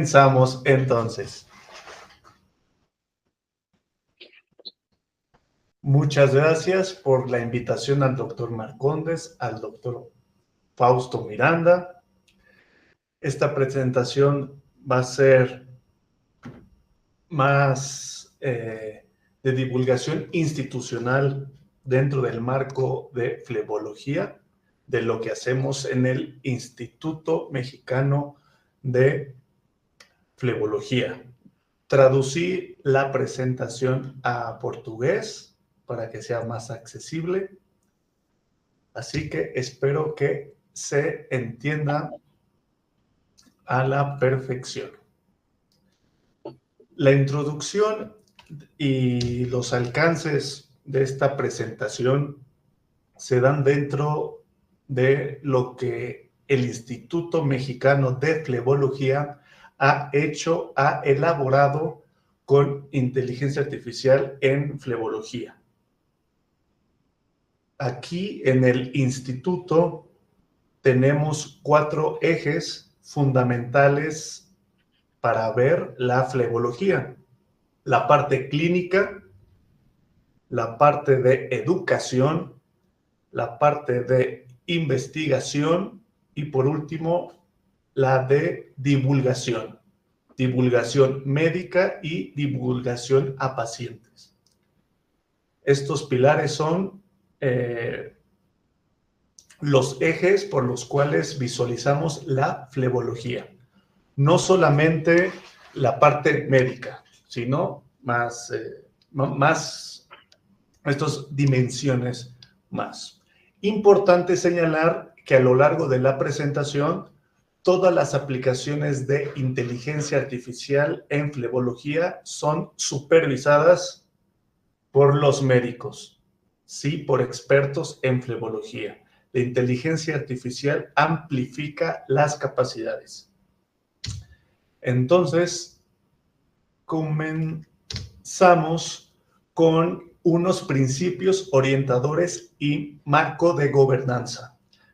Comenzamos entonces. Muchas gracias por la invitación al doctor Marcondes, al doctor Fausto Miranda. Esta presentación va a ser más de divulgación institucional dentro del marco de flebología, de lo que hacemos en el Instituto Mexicano de Flebología. Traducí la presentación a portugués para que sea más accesible, así que espero que se entienda a la perfección. La introducción y los alcances de esta presentación se dan dentro de lo que el Instituto Mexicano de Flebología ha elaborado con inteligencia artificial en flebología. Aquí en el instituto tenemos 4 ejes fundamentales para ver la flebología: la parte clínica, la parte de educación, la parte de investigación y por último la de divulgación médica y divulgación a pacientes. Estos pilares son los ejes por los cuales visualizamos la flebología. No solamente la parte médica, sino más estas dimensiones más. Importante señalar que a lo largo de la presentación, todas las aplicaciones de inteligencia artificial en flebología son supervisadas por los médicos, sí, por expertos en flebología. La inteligencia artificial amplifica las capacidades. Entonces, comenzamos con unos principios orientadores y marco de gobernanza.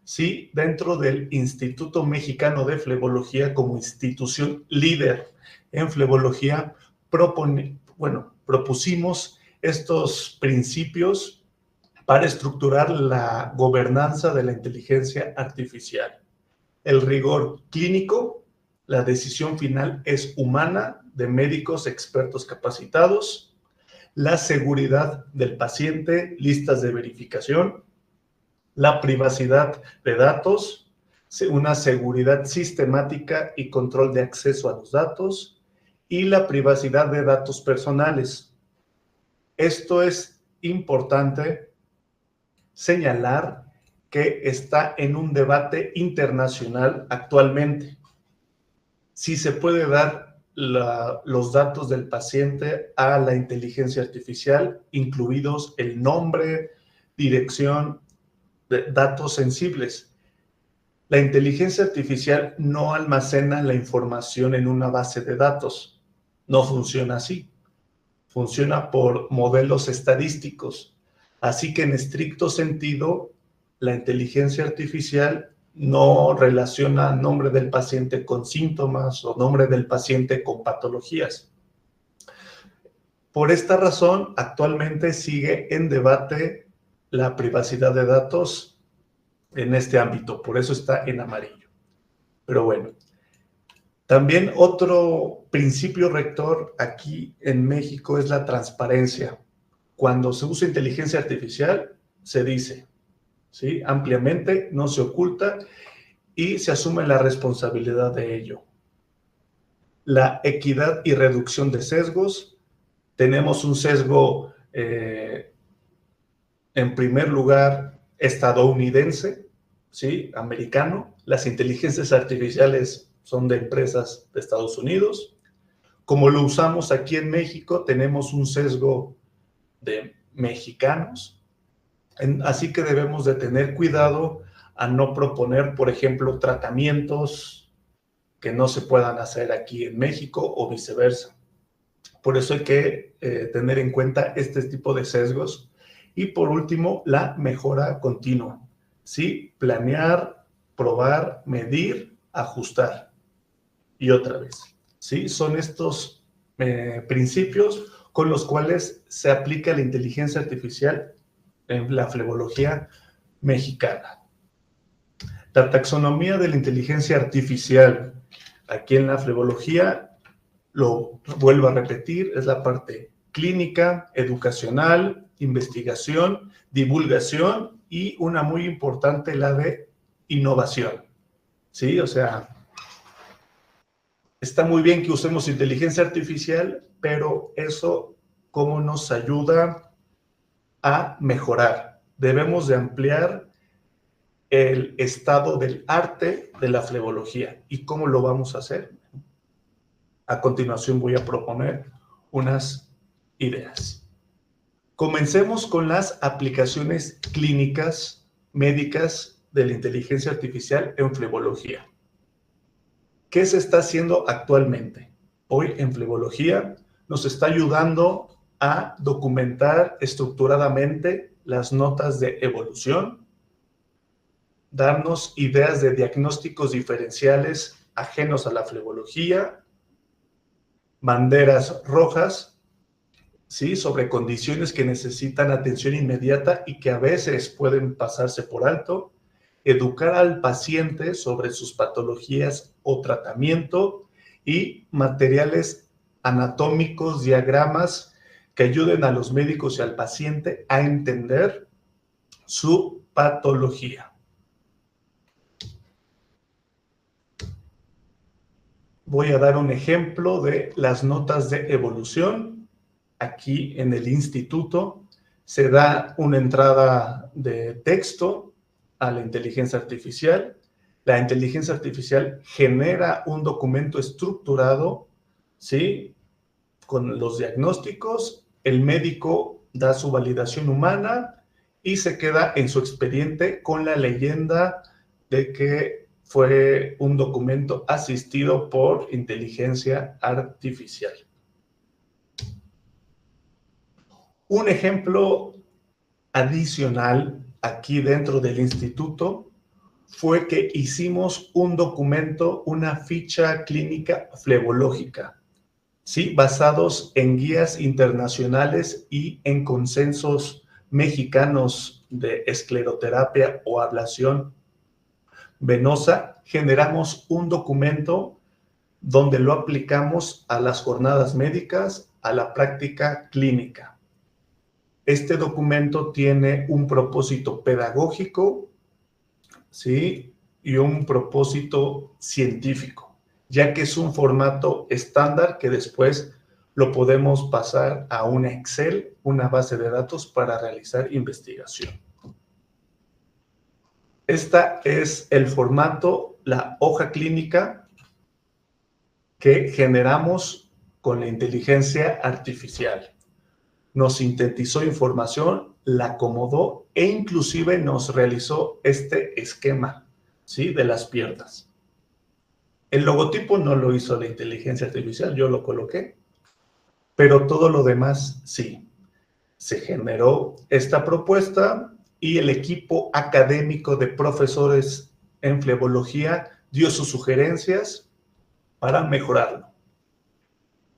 Sí, dentro del Instituto Mexicano de Flebología, como institución líder en flebología, propusimos estos principios para estructurar la gobernanza de la inteligencia artificial. El rigor clínico, la decisión final es humana, de médicos expertos capacitados. La seguridad del paciente, listas de verificación. La privacidad de datos, una seguridad sistemática y control de acceso a los datos, y la privacidad de datos personales. Esto es importante señalar que está en un debate internacional actualmente. Si se puede dar los datos del paciente a la inteligencia artificial, incluidos el nombre, dirección, datos sensibles. La inteligencia artificial no almacena la información en una base de datos. No funciona así. Funciona por modelos estadísticos. Así que en estricto sentido, la inteligencia artificial no relaciona nombre del paciente con síntomas o nombre del paciente con patologías. Por esta razón, actualmente sigue en debate la privacidad de datos en este ámbito, por eso está en amarillo. Pero bueno, también otro principio rector aquí en México es la transparencia. Cuando se usa inteligencia artificial, se dice, ¿sí?, ampliamente, no se oculta y se asume la responsabilidad de ello. La equidad y reducción de sesgos. Tenemos un sesgo, en primer lugar, estadounidense, ¿sí?, americano. Las inteligencias artificiales son de empresas de Estados Unidos. Como lo usamos aquí en México, tenemos un sesgo de mexicanos. Así que debemos de tener cuidado a no proponer, por ejemplo, tratamientos que no se puedan hacer aquí en México o viceversa. Por eso hay que tener en cuenta este tipo de sesgos. Y por último, la mejora continua. ¿Sí? Planear, probar, medir, ajustar. Y otra vez. ¿sí? Son estos principios con los cuales se aplica la inteligencia artificial en la flebología mexicana. La taxonomía de la inteligencia artificial aquí en la flebología, lo vuelvo a repetir, es la parte clínica, educacional, investigación, divulgación y una muy importante, la de innovación. ¿Sí? O sea, está muy bien que usemos inteligencia artificial, pero eso, ¿cómo nos ayuda a mejorar? Debemos de ampliar el estado del arte de la flebología. ¿Y cómo lo vamos a hacer? A continuación voy a proponer unas ideas. Comencemos con las aplicaciones clínicas, médicas de la inteligencia artificial en flebología. ¿Qué se está haciendo actualmente? Hoy en flebología nos está ayudando a documentar estructuradamente las notas de evolución, darnos ideas de diagnósticos diferenciales ajenos a la flebología, banderas rojas, ¿sí? Sobre condiciones que necesitan atención inmediata y que a veces pueden pasarse por alto, educar al paciente sobre sus patologías o tratamiento y materiales anatómicos, diagramas que ayuden a los médicos y al paciente a entender su patología. Voy a dar un ejemplo de las notas de evolución. Aquí en el instituto se da una entrada de texto a la inteligencia artificial. La inteligencia artificial genera un documento estructurado, ¿sí? Con los diagnósticos, el médico da su validación humana y se queda en su expediente con la leyenda de que fue un documento asistido por inteligencia artificial. Un ejemplo adicional aquí dentro del instituto fue que hicimos un documento, una ficha clínica flebológica, ¿sí? Basados en guías internacionales y en consensos mexicanos de escleroterapia o ablación venosa. Generamos un documento donde lo aplicamos a las jornadas médicas, a la práctica clínica. Este documento tiene un propósito pedagógico, ¿sí? Y un propósito científico, ya que es un formato estándar que después lo podemos pasar a un Excel, una base de datos para realizar investigación. Esta es el formato, la hoja clínica que generamos con la inteligencia artificial. Nos sintetizó información, la acomodó e inclusive nos realizó este esquema, ¿sí? De las piernas. El logotipo no lo hizo la inteligencia artificial, yo lo coloqué, pero todo lo demás sí. Se generó esta propuesta y el equipo académico de profesores en flebología dio sus sugerencias para mejorarlo.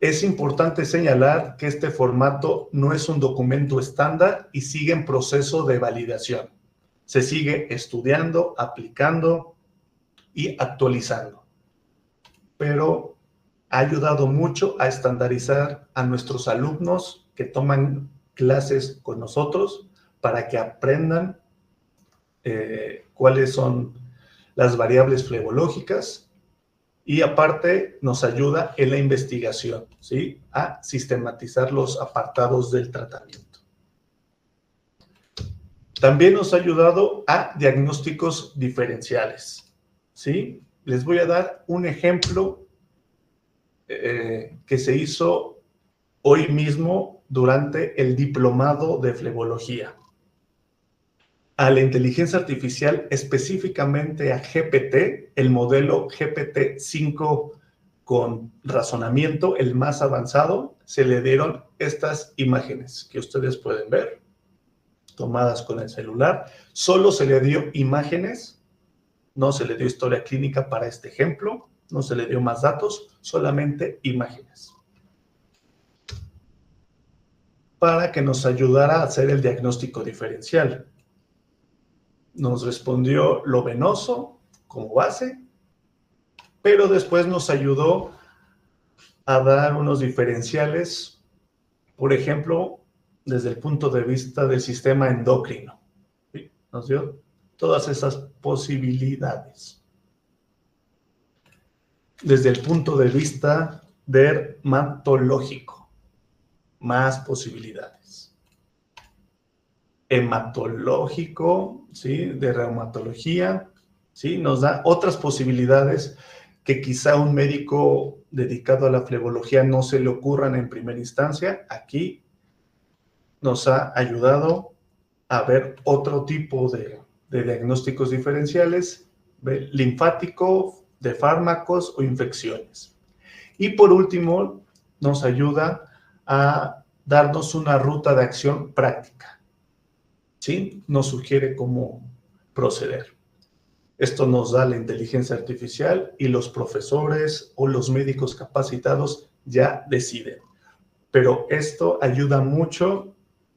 Es importante señalar que este formato no es un documento estándar y sigue en proceso de validación. Se sigue estudiando, aplicando y actualizando. Pero ha ayudado mucho a estandarizar a nuestros alumnos que toman clases con nosotros para que aprendan cuáles son las variables flebológicas. Y aparte nos ayuda en la investigación, ¿sí? A sistematizar los apartados del tratamiento. También nos ha ayudado a diagnósticos diferenciales, ¿sí? Les voy a dar un ejemplo que se hizo hoy mismo durante el diplomado de flebología. A la inteligencia artificial, específicamente a GPT, el modelo GPT-5 con razonamiento, el más avanzado, se le dieron estas imágenes que ustedes pueden ver, tomadas con el celular. Solo se le dio imágenes, no se le dio historia clínica para este ejemplo. no se le dio más datos, solamente imágenes, para que nos ayudara a hacer el diagnóstico diferencial. Nos respondió lo venoso como base, pero después nos ayudó a dar unos diferenciales, por ejemplo, desde el punto de vista del sistema endocrino. ¿Sí? Nos dio todas esas posibilidades. Desde el punto de vista dermatológico, más posibilidades. Hematológico, ¿sí? De reumatología, ¿sí? Nos da otras posibilidades que quizá un médico dedicado a la flebología no se le ocurran en primera instancia. Aquí nos ha ayudado a ver otro tipo de diagnósticos diferenciales, linfático, de fármacos o infecciones. Y por último, nos ayuda a darnos una ruta de acción práctica, ¿sí? Nos sugiere cómo proceder. Esto nos da la inteligencia artificial y los profesores o los médicos capacitados ya deciden. Pero esto ayuda mucho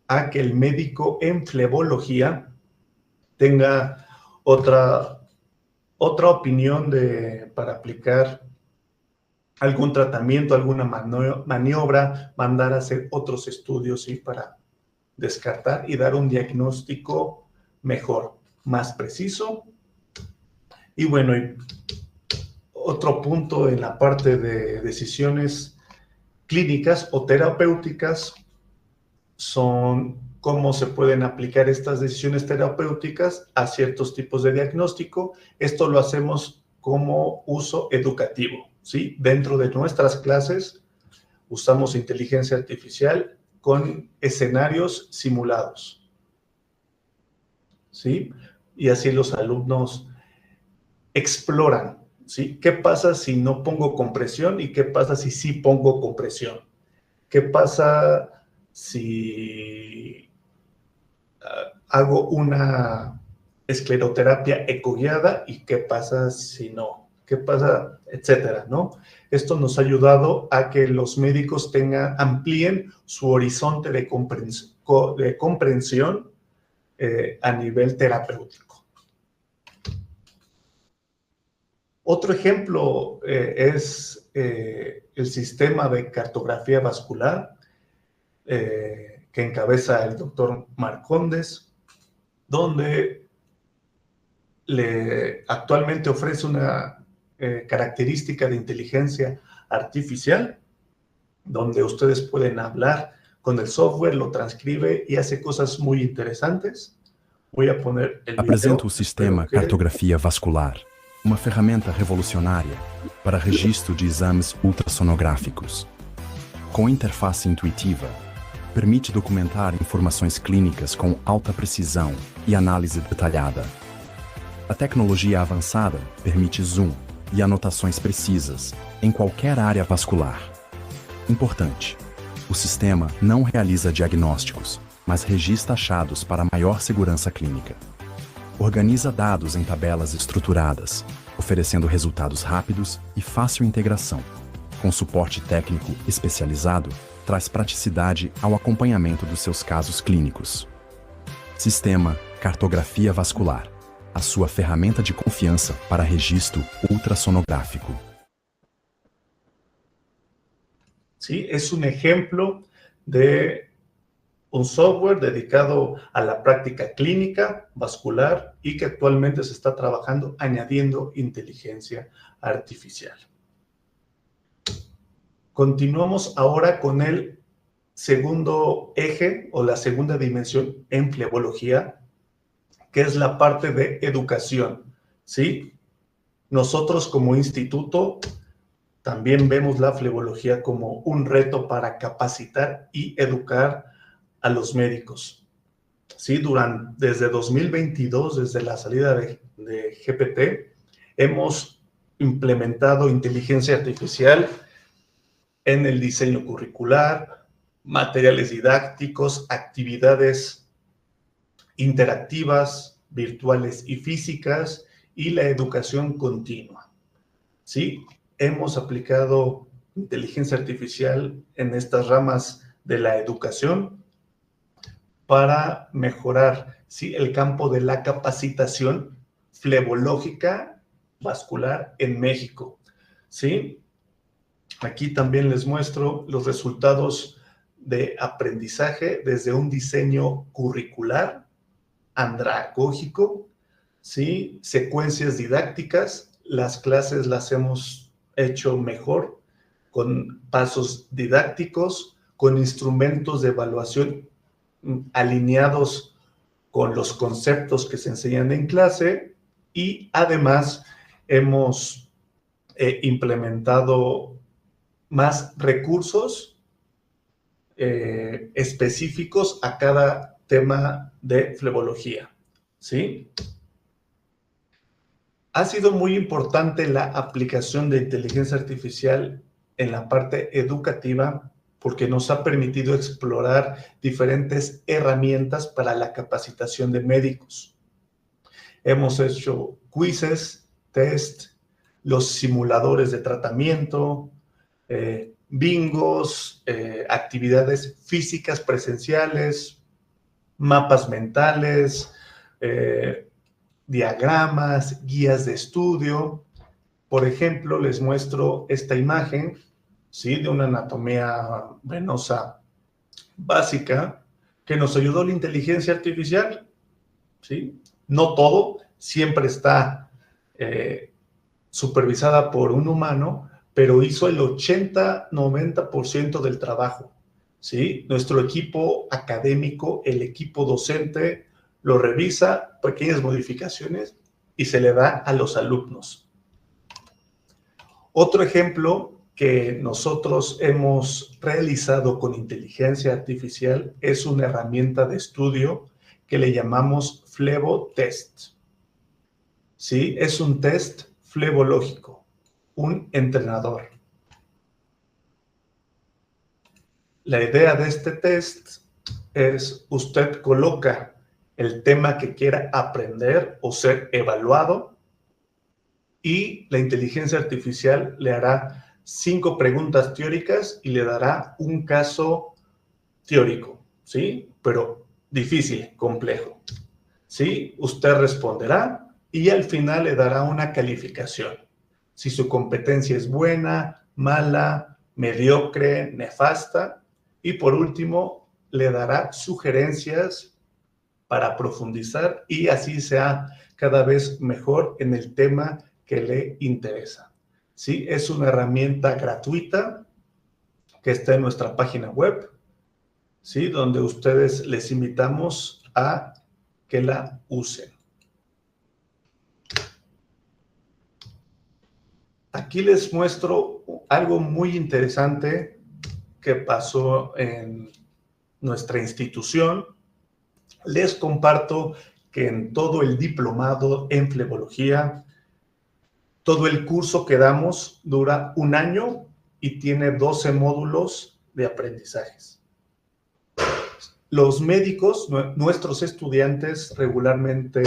a que el médico en flebología tenga otra opinión para aplicar algún tratamiento, alguna maniobra, mandar a hacer otros estudios, ¿sí? Para descartar y dar un diagnóstico mejor, más preciso. Y bueno, otro punto en la parte de decisiones clínicas o terapéuticas son cómo se pueden aplicar estas decisiones terapéuticas a ciertos tipos de diagnóstico. Esto lo hacemos como uso educativo, ¿sí? Dentro de nuestras clases usamos inteligencia artificial con escenarios simulados, ¿sí? Y así los alumnos exploran, ¿sí? ¿Qué pasa si no pongo compresión y qué pasa si sí pongo compresión? ¿Qué pasa si hago una escleroterapia ecoguiada y qué pasa si no? ¿Qué pasa? Etcétera, ¿no? Esto nos ha ayudado a que los médicos amplíen su horizonte de comprensión a nivel terapéutico. Otro ejemplo es el sistema de cartografía vascular que encabeza el doctor Marcondes, donde actualmente ofrece una característica de inteligencia artificial, donde ustedes pueden hablar con el software, lo transcribe y hace cosas muy interesantes. Voy a poner el video. Apresenta o sistema Cartografia Vascular, uma ferramenta revolucionária para registro de exames ultrassonográficos. Com interface intuitiva, permite documentar informações clínicas com alta precisão e análise detalhada. A tecnologia avançada permite zoom e anotações precisas em qualquer área vascular. Importante: o sistema não realiza diagnósticos, mas registra achados para maior segurança clínica. Organiza dados em tabelas estruturadas, oferecendo resultados rápidos e fácil integração. Com suporte técnico especializado, traz praticidade ao acompanhamento dos seus casos clínicos. Sistema Cartografia Vascular, a sua ferramenta de confiança para registro ultrassonográfico. Sí, es un ejemplo de un software dedicado a la práctica clínica vascular y que actualmente se está trabajando añadiendo inteligencia artificial. Continuamos ahora con el segundo eje o la segunda dimensión en flebología, que es la parte de educación, ¿sí? Nosotros como instituto también vemos la flebología como un reto para capacitar y educar a los médicos. ¿Sí? Desde 2022, desde la salida de GPT, hemos implementado inteligencia artificial en el diseño curricular, materiales didácticos, actividades interactivas, virtuales y físicas, y la educación continua. ¿Sí? hemos aplicado inteligencia artificial en estas ramas de la educación para mejorar, ¿sí?, el campo de la capacitación flebológica vascular en México, ¿sí? Aquí también les muestro los resultados de aprendizaje desde un diseño curricular, andragógico, ¿sí?, secuencias didácticas. Las clases las hemos hecho mejor, con pasos didácticos, con instrumentos de evaluación alineados con los conceptos que se enseñan en clase, y además hemos implementado más recursos específicos a cada tema de flebología, ¿sí? Ha sido muy importante la aplicación de inteligencia artificial en la parte educativa porque nos ha permitido explorar diferentes herramientas para la capacitación de médicos. Hemos hecho quizzes, test, los simuladores de tratamiento, bingos, actividades físicas presenciales, mapas mentales, diagramas, guías de estudio. Por ejemplo, les muestro esta imagen, ¿sí?, de una anatomía venosa básica que nos ayudó la inteligencia artificial, ¿sí? No todo siempre está supervisada por un humano, pero hizo el 80-90% del trabajo, ¿sí? Nuestro equipo académico, el equipo docente, lo revisa, pequeñas modificaciones, y se le da a los alumnos. Otro ejemplo que nosotros hemos realizado con inteligencia artificial es una herramienta de estudio que le llamamos FleboTest. ¿Sí? Es un test flebológico, un entrenador. La idea de este test es: usted coloca el tema que quiera aprender o ser evaluado, y la inteligencia artificial le hará 5 preguntas teóricas y le dará un caso teórico, ¿sí? Pero difícil, complejo, ¿sí? Usted responderá y al final le dará una calificación. Si su competencia es buena, mala, mediocre, nefasta, y por último le dará sugerencias para profundizar y así sea cada vez mejor en el tema que le interesa. ¿Sí? Es una herramienta gratuita que está en nuestra página web, ¿sí?, donde ustedes les invitamos a que la usen. Aquí les muestro algo muy interesante que pasó en nuestra institución. Les comparto que en todo el diplomado en flebología, todo el curso que damos dura 1 año y tiene 12 módulos de aprendizajes. Los médicos, nuestros estudiantes, regularmente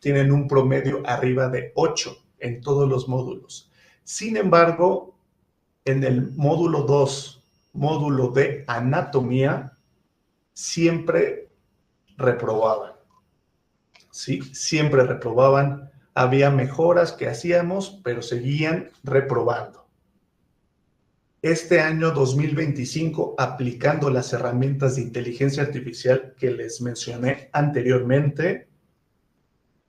tienen un promedio arriba de 8 en todos los módulos. Sin embargo, en el módulo 2, módulo de anatomía, siempre reprobaban. ¿Sí? Siempre reprobaban. Había mejoras que hacíamos, pero seguían reprobando. Este año 2025, aplicando las herramientas de inteligencia artificial que les mencioné anteriormente,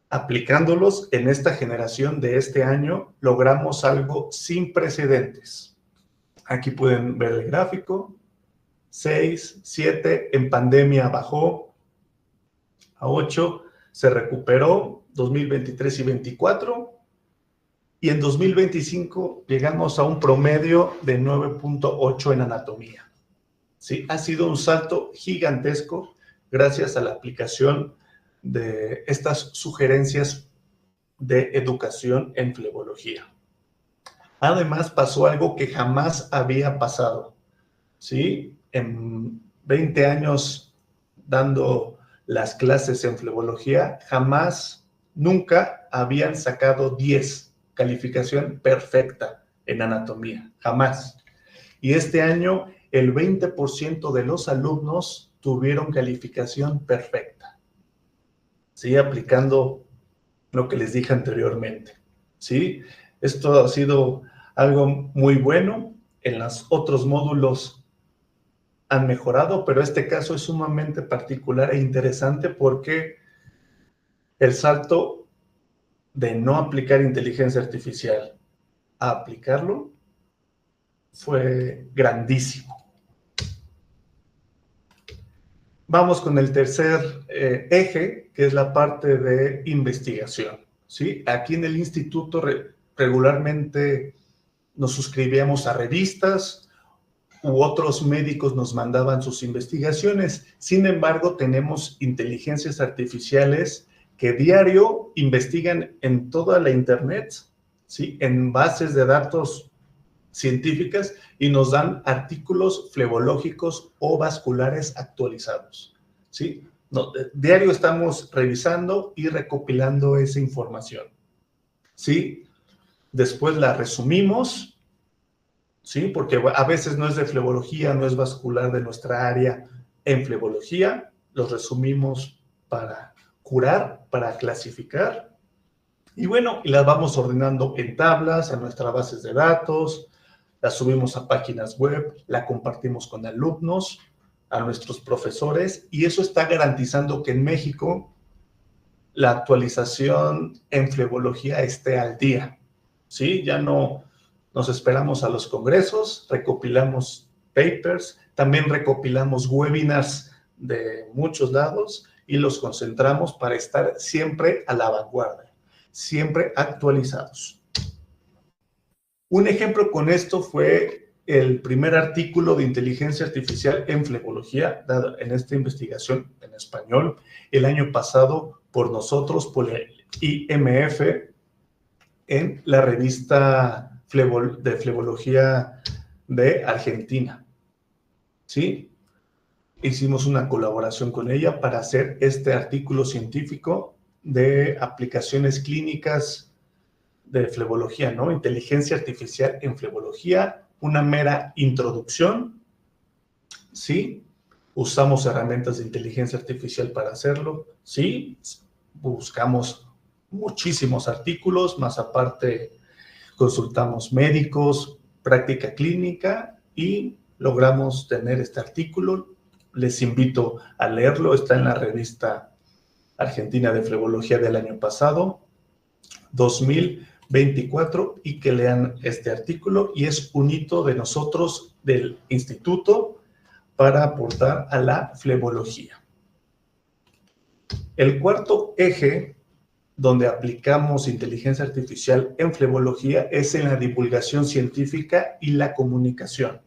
aplicándolos en esta generación de este año, logramos algo sin precedentes. Aquí pueden ver el gráfico. 6, 7, en pandemia bajó a 8, se recuperó 2023 y 2024, y en 2025 llegamos a un promedio de 9.8 en anatomía. ¿Sí? Ha sido un salto gigantesco gracias a la aplicación de estas sugerencias de educación en flebología. Además, pasó algo que jamás había pasado, ¿sí? En 20 años dando las clases en flebología, jamás, nunca habían sacado 10, calificación perfecta en anatomía, jamás. Y este año el 20% de los alumnos tuvieron calificación perfecta. ¿Sí? Aplicando lo que les dije anteriormente. ¿Sí? Esto ha sido algo muy bueno. En los otros módulos han mejorado, pero este caso es sumamente particular e interesante porque el salto de no aplicar inteligencia artificial a aplicarlo fue grandísimo. Vamos con el tercer eje, que es la parte de investigación, ¿sí? Aquí en el instituto regularmente nos suscribíamos a revistas u otros médicos nos mandaban sus investigaciones. Sin embargo, tenemos inteligencias artificiales que diario investigan en toda la internet, ¿sí? En bases de datos científicas y nos dan artículos flebológicos o vasculares actualizados, ¿sí? Diario estamos revisando y recopilando esa información, ¿sí? Después la resumimos, ¿sí? Porque a veces no es de flebología, no es vascular de nuestra área en flebología, los resumimos para curar, para clasificar, y bueno, y las vamos ordenando en tablas, a nuestras bases de datos, la subimos a páginas web, la compartimos con alumnos, a nuestros profesores, y eso está garantizando que en México la actualización en flebología esté al día, ¿sí? Ya no nos esperamos a los congresos, recopilamos papers, también recopilamos webinars de muchos lados y los concentramos para estar siempre a la vanguardia, siempre actualizados. Un ejemplo con esto fue el primer artículo de inteligencia artificial en flebología, dado en esta investigación en español, el año pasado por nosotros, por el IMF, en la revista de flebología de Argentina. ¿Sí? Hicimos una colaboración con ella para hacer este artículo científico de aplicaciones clínicas de flebología, ¿no? Inteligencia artificial en flebología, una mera introducción, ¿sí? Usamos herramientas de inteligencia artificial para hacerlo, ¿sí? Buscamos muchísimos artículos, más aparte consultamos médicos, práctica clínica y logramos tener este artículo. Les invito a leerlo, está en la revista Argentina de Flebología del año pasado, 2024, y que lean este artículo, y es un hito de nosotros, del instituto, para aportar a la flebología. El cuarto eje donde aplicamos inteligencia artificial en flebología es en la divulgación científica y la comunicación.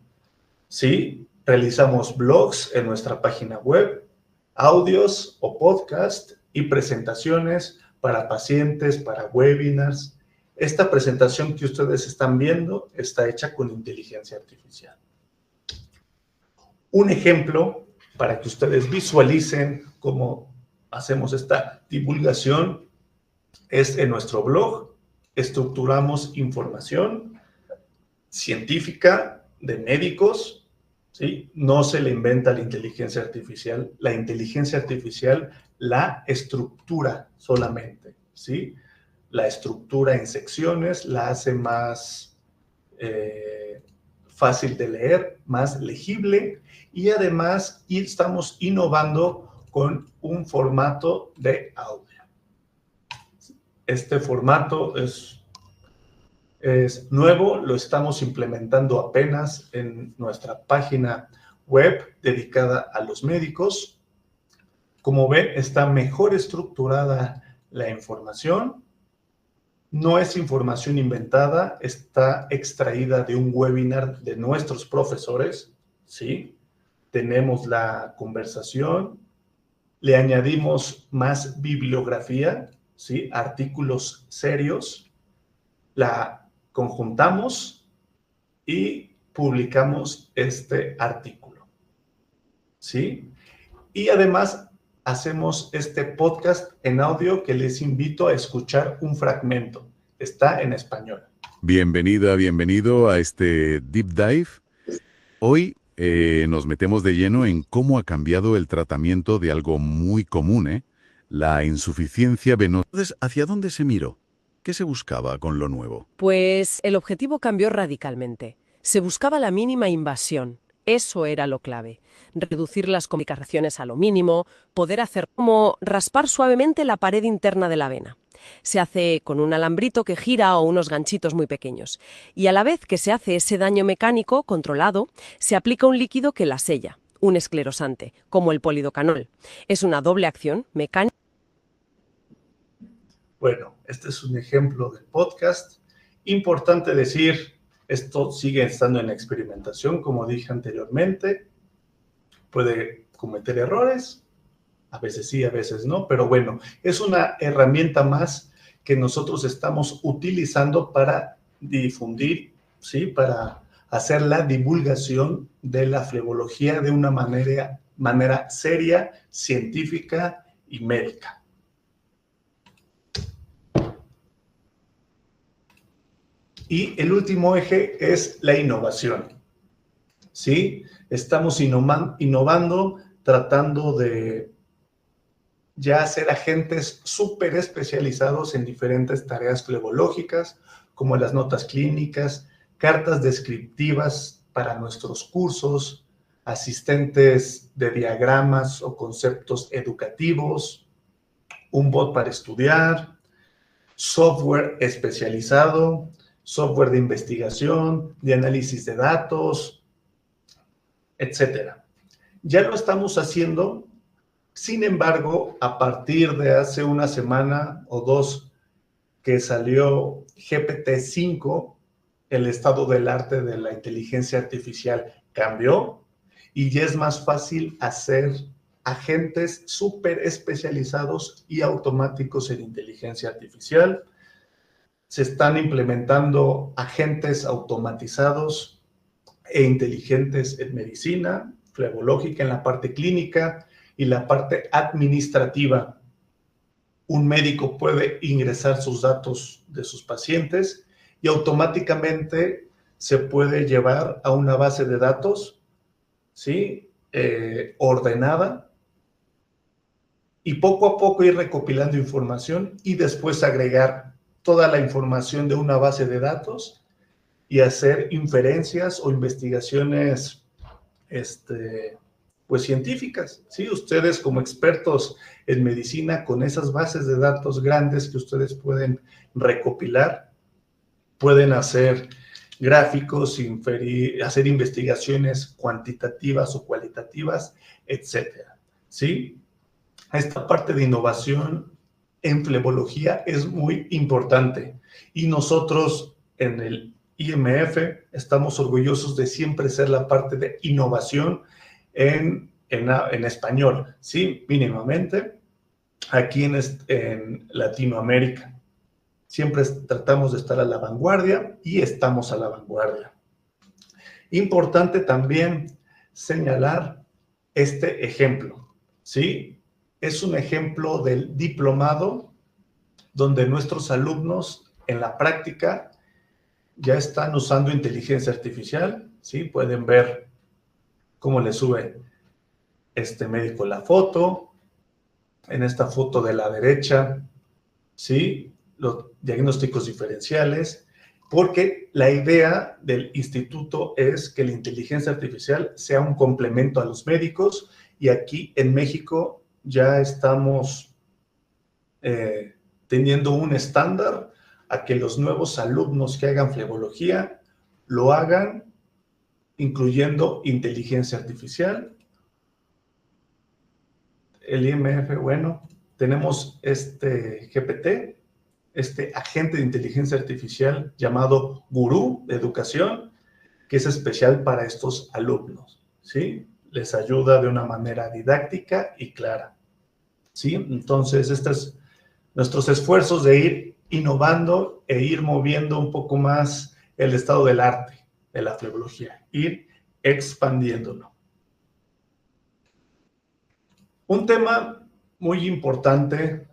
¿Sí? Realizamos blogs en nuestra página web, audios o podcast y presentaciones para pacientes, para webinars. Esta presentación que ustedes están viendo está hecha con inteligencia artificial. Un ejemplo para que ustedes visualicen cómo hacemos esta divulgación es en nuestro blog. Estructuramos información científica de médicos, ¿sí? No se le inventa la inteligencia artificial. La inteligencia artificial la estructura solamente, ¿sí? La estructura en secciones, la hace más fácil de leer, más legible, y además estamos innovando con un formato de audio. Este formato es nuevo, lo estamos implementando apenas en nuestra página web dedicada a los médicos. Como ven, está mejor estructurada la información. No es información inventada, está extraída de un webinar de nuestros profesores, ¿sí? Tenemos la conversación, le añadimos más bibliografía, ¿sí? Artículos serios, la conjuntamos y publicamos este artículo, ¿sí? Y además hacemos este podcast en audio que les invito a escuchar un fragmento. Está en español. Bienvenida, bienvenido a este Deep Dive. Hoy nos metemos de lleno en cómo ha cambiado el tratamiento de algo muy común, la insuficiencia venosa. Entonces, ¿hacia dónde se miró? ¿Qué se buscaba con lo nuevo? Pues el objetivo cambió radicalmente. Se buscaba la mínima invasión. Eso era lo clave. Reducir las complicaciones a lo mínimo, poder hacer como raspar suavemente la pared interna de la vena. Se hace con un alambrito que gira o unos ganchitos muy pequeños. Y a la vez que se hace ese daño mecánico controlado, se aplica un líquido que la sella, un esclerosante, como el polidocanol. Es una doble acción mecánica. Bueno, este es un ejemplo del podcast. Importante decir, esto sigue estando en experimentación, como dije anteriormente. Puede cometer errores, a veces sí, a veces no, pero bueno, es una herramienta más que nosotros estamos utilizando para difundir, ¿sí? Para hacer la divulgación de la flebología de una manera seria, científica y médica. Y el último eje es la innovación, ¿sí? Estamos innovando, tratando de ya ser agentes súper especializados en diferentes tareas flebológicas, como las notas clínicas, cartas descriptivas para nuestros cursos, asistentes de diagramas o conceptos educativos, un bot para estudiar, software especializado, software de investigación, de análisis de datos, etcétera. Ya lo estamos haciendo. Sin embargo, a partir de hace una semana o dos que salió GPT-5, el estado del arte de la inteligencia artificial cambió y ya es más fácil hacer agentes súper especializados y automáticos en inteligencia artificial. Se están implementando agentes automatizados e inteligentes en medicina, flebológica en la parte clínica y la parte administrativa. Un médico puede ingresar sus datos de sus pacientes y automáticamente se puede llevar a una base de datos, ¿sí? Ordenada, y poco a poco ir recopilando información y después agregar toda la información de una base de datos y hacer inferencias o investigaciones pues científicas, ¿sí? Ustedes como expertos en medicina, con esas bases de datos grandes que ustedes pueden recopilar, pueden hacer gráficos, hacer investigaciones cuantitativas o cualitativas, etcétera, ¿sí? Esta parte de innovación en flebología es muy importante y nosotros en el IMF estamos orgullosos de siempre ser la parte de innovación en español, ¿sí? Mínimamente aquí en Latinoamérica. Siempre tratamos de estar a la vanguardia y estamos a la vanguardia. Importante también señalar este ejemplo, ¿sí? Es un ejemplo del diplomado donde nuestros alumnos en la práctica ya están usando inteligencia artificial, ¿sí? Pueden ver cómo le sube este médico la foto. En esta foto de la derecha, ¿sí? Los diagnósticos diferenciales, porque la idea del instituto es que la inteligencia artificial sea un complemento a los médicos y aquí en México ya estamos teniendo un estándar a que los nuevos alumnos que hagan flebología lo hagan incluyendo inteligencia artificial. El IMF, bueno, tenemos este GPT, este agente de inteligencia artificial llamado Gurú de Educación, que es especial para estos alumnos, ¿sí? Les ayuda de una manera didáctica y clara, ¿sí? Entonces, estos son nuestros esfuerzos de ir innovando e ir moviendo un poco más el estado del arte de la flebología, ir expandiéndolo. Un tema muy importante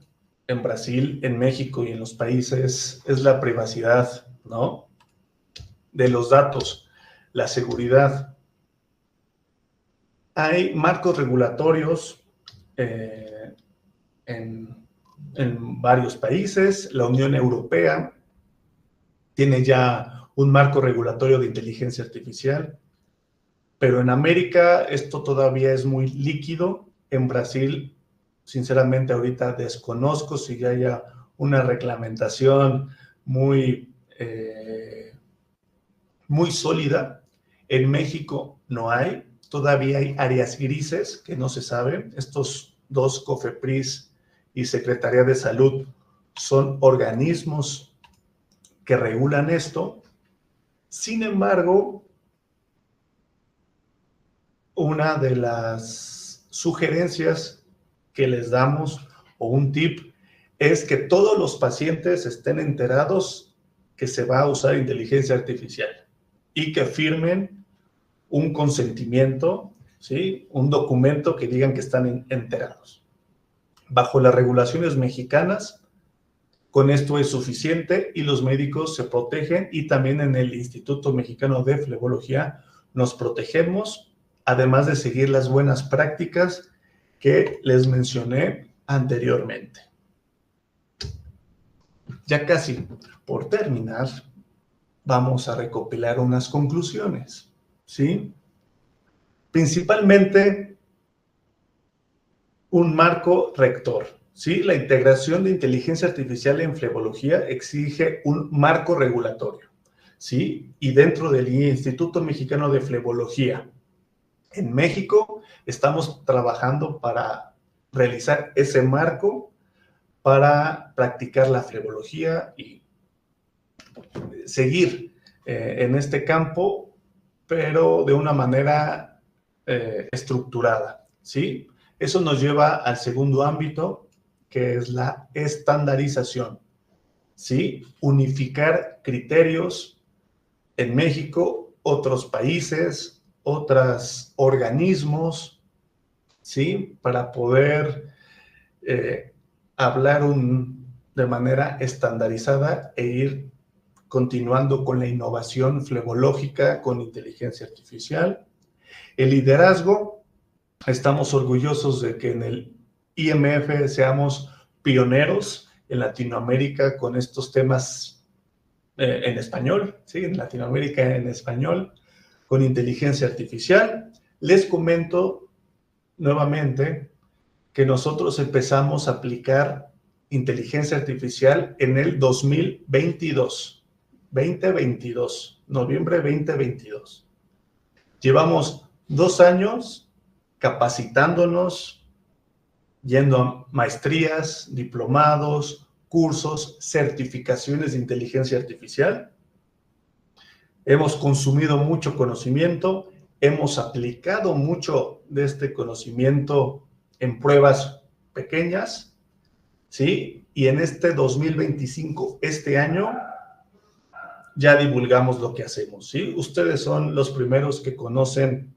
en Brasil, en México y en los países es la privacidad, ¿no? de los datos, la seguridad. Hay marcos regulatorios en varios países. La Unión Europea tiene ya un marco regulatorio de inteligencia artificial, pero en América esto todavía es muy líquido. En Brasil, sinceramente, ahorita desconozco si haya una reglamentación muy sólida. En México no hay. Todavía hay áreas grises que no se saben. Estos dos, COFEPRIS y Secretaría de Salud, son organismos que regulan esto. Sin embargo, una de las sugerencias que les damos, o un tip, es que todos los pacientes estén enterados que se va a usar inteligencia artificial y que firmen un consentimiento, ¿sí? Un documento que digan que están enterados. Bajo las regulaciones mexicanas, con esto es suficiente y los médicos se protegen, y también en el Instituto Mexicano de Flebología nos protegemos, además de seguir las buenas prácticas que les mencioné anteriormente. Ya casi por terminar, vamos a recopilar unas conclusiones, ¿sí? Principalmente, un marco rector, ¿sí? La integración de inteligencia artificial en flebología exige un marco regulatorio, ¿sí? Y dentro del Instituto Mexicano de Flebología, en México, estamos trabajando para realizar ese marco para practicar la flebología y seguir en este campo, pero de una manera estructurada, ¿sí? Eso nos lleva al segundo ámbito, que es la estandarización, ¿sí? Unificar criterios en México, otros países, otros organismos, ¿sí? Para poder hablar de manera estandarizada e ir continuando con la innovación flebológica con inteligencia artificial. El liderazgo, estamos orgullosos de que en el IMF seamos pioneros en Latinoamérica con estos temas en español, ¿sí? En Latinoamérica en español, con inteligencia artificial. Les comento nuevamente que nosotros empezamos a aplicar inteligencia artificial en el 2022, noviembre 2022. Llevamos 2 años capacitándonos, yendo a maestrías, diplomados, cursos, certificaciones de inteligencia artificial. Hemos consumido mucho conocimiento, hemos aplicado mucho de este conocimiento en pruebas pequeñas, ¿sí? Y en este 2025, este año, ya divulgamos lo que hacemos, ¿sí? Ustedes son los primeros que conocen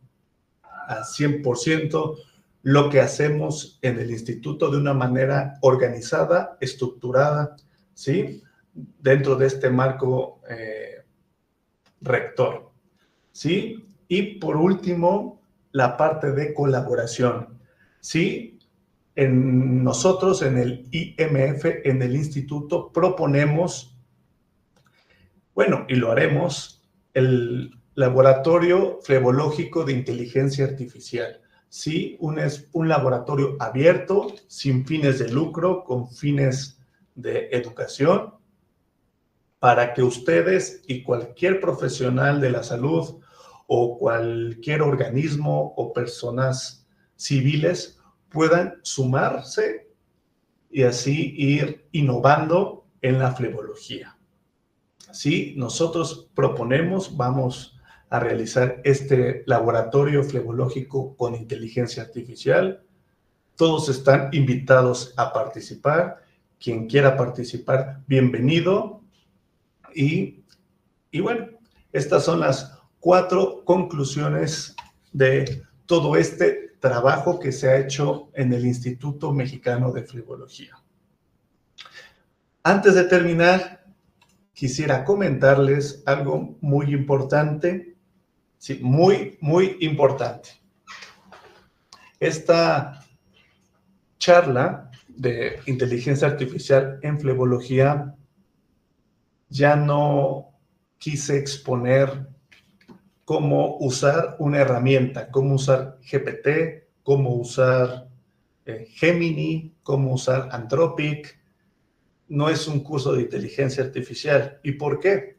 al 100% lo que hacemos en el instituto de una manera organizada, estructurada, ¿sí? Dentro de este marco rector, ¿sí? Y por último, la parte de colaboración, ¿sí? Nosotros en el IMF, en el instituto, proponemos, bueno, y lo haremos, el laboratorio flebológico de inteligencia artificial, ¿sí? Es un laboratorio abierto, sin fines de lucro, con fines de educación, para que ustedes y cualquier profesional de la salud o cualquier organismo o personas civiles puedan sumarse y así ir innovando en la flebología. Sí, nosotros proponemos, vamos a realizar este laboratorio flebológico con inteligencia artificial. Todos están invitados a participar. Quien quiera participar, bienvenido. Y bueno, estas son las 4 conclusiones de todo este trabajo que se ha hecho en el Instituto Mexicano de Flebología. Antes de terminar, quisiera comentarles algo muy importante, sí, muy, muy importante. Esta charla de inteligencia artificial en flebología ya no quise exponer cómo usar una herramienta, cómo usar GPT, cómo usar Gemini, cómo usar Anthropic. No es un curso de inteligencia artificial. ¿Y por qué?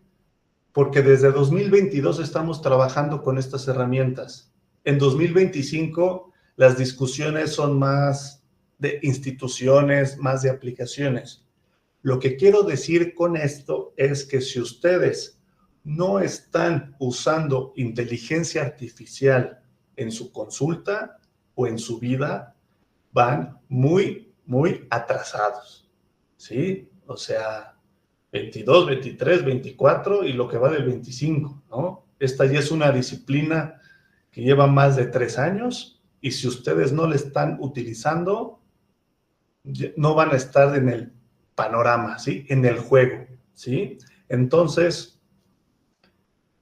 Porque desde 2022 estamos trabajando con estas herramientas. En 2025 las discusiones son más de instituciones, más de aplicaciones. Lo que quiero decir con esto es que si ustedes no están usando inteligencia artificial en su consulta o en su vida, van muy, muy atrasados, ¿sí? O sea, 22, 23, 24 y lo que va del 25, ¿no? Esta ya es una disciplina que lleva más de 3 años y si ustedes no la están utilizando, no van a estar en el panorama, ¿sí? En el juego, ¿sí? Entonces,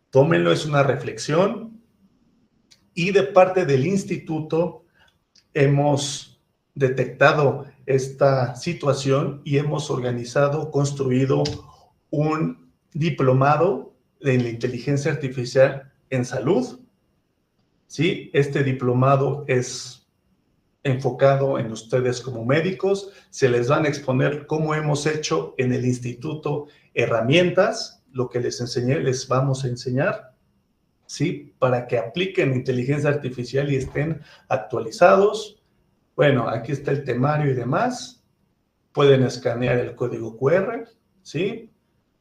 tómenlo, es una reflexión y de parte del instituto hemos detectado esta situación y hemos organizado, construido un diplomado en la inteligencia artificial en salud, ¿sí? Este diplomado es enfocado en ustedes como médicos, se les van a exponer cómo hemos hecho en el instituto herramientas, lo que les enseñé, les vamos a enseñar, ¿sí? Para que apliquen inteligencia artificial y estén actualizados. Bueno, aquí está el temario y demás, pueden escanear el código QR, ¿sí?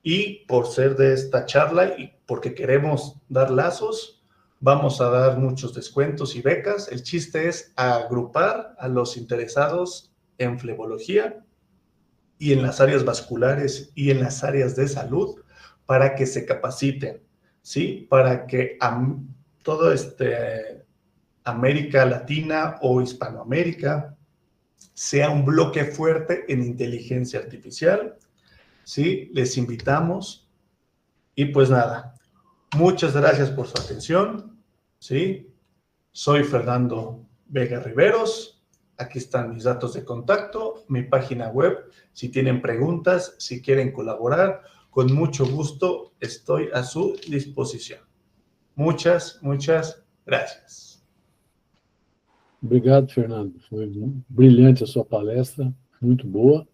Y por ser de esta charla y porque queremos dar lazos, vamos a dar muchos descuentos y becas. El chiste es agrupar a los interesados en flebología y en las áreas vasculares y en las áreas de salud para que se capaciten, ¿sí? Para que todo América Latina o Hispanoamérica sea un bloque fuerte en inteligencia artificial, ¿sí? Les invitamos y pues nada, muchas gracias por su atención, ¿sí? Soy Fernando Vega Riveros, aquí están mis datos de contacto, mi página web, si tienen preguntas, si quieren colaborar, con mucho gusto estoy a su disposición. Muchas, muchas gracias. Obrigado, Fernando. Foi brilhante a sua palestra, muito boa.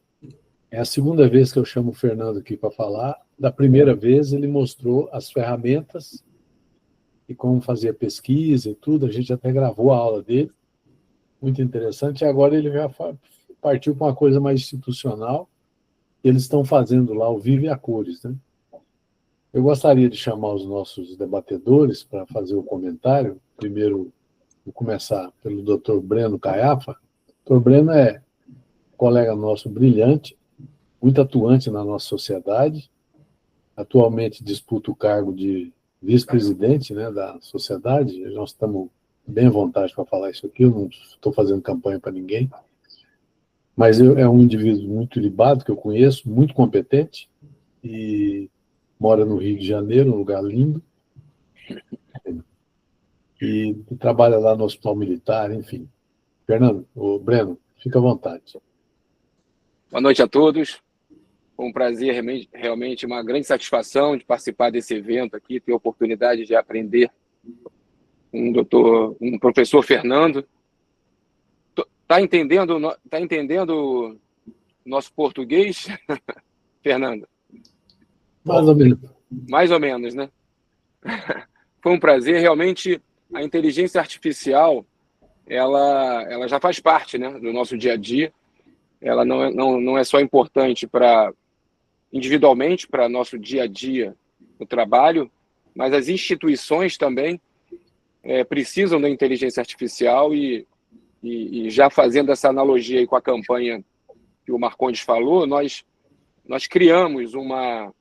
É a segunda vez que eu chamo o Fernando aqui para falar. Da primeira vez, ele mostrou as ferramentas e como fazer pesquisa e tudo. A gente até gravou a aula dele. Muito interessante. E agora ele já partiu para uma coisa mais institucional. Eles estão fazendo lá o Vive a Cores, né? Eu gostaria de chamar os nossos debatedores para fazer o comentário. Primeiro, vou começar pelo Dr. Breno Caiafa. O Dr. Breno é colega nosso brilhante, muito atuante na nossa sociedade. Atualmente disputa o cargo de vice-presidente, né, da sociedade. Nós estamos bem à vontade para falar isso aqui, eu não estou fazendo campanha para ninguém. Mas é um indivíduo muito libado, que eu conheço, muito competente, e mora no Rio de Janeiro, um lugar lindo. E trabalha lá no Hospital Militar, enfim. Fernando, o Breno, fica à vontade. Boa noite a todos. Foi um prazer, realmente uma grande satisfação de participar desse evento aqui, ter a oportunidade de aprender com um professor Fernando. Tá entendendo nosso português, Fernando? Mais ou menos. Mais ou menos, né? Foi um prazer, realmente. A inteligência artificial, ela já faz parte, né, do nosso dia a dia. Ela não é só importante individualmente para nosso dia a dia no trabalho, mas as instituições também precisam da inteligência artificial e já fazendo essa analogia aí com a campanha que o Marcondes falou, nós criamos uma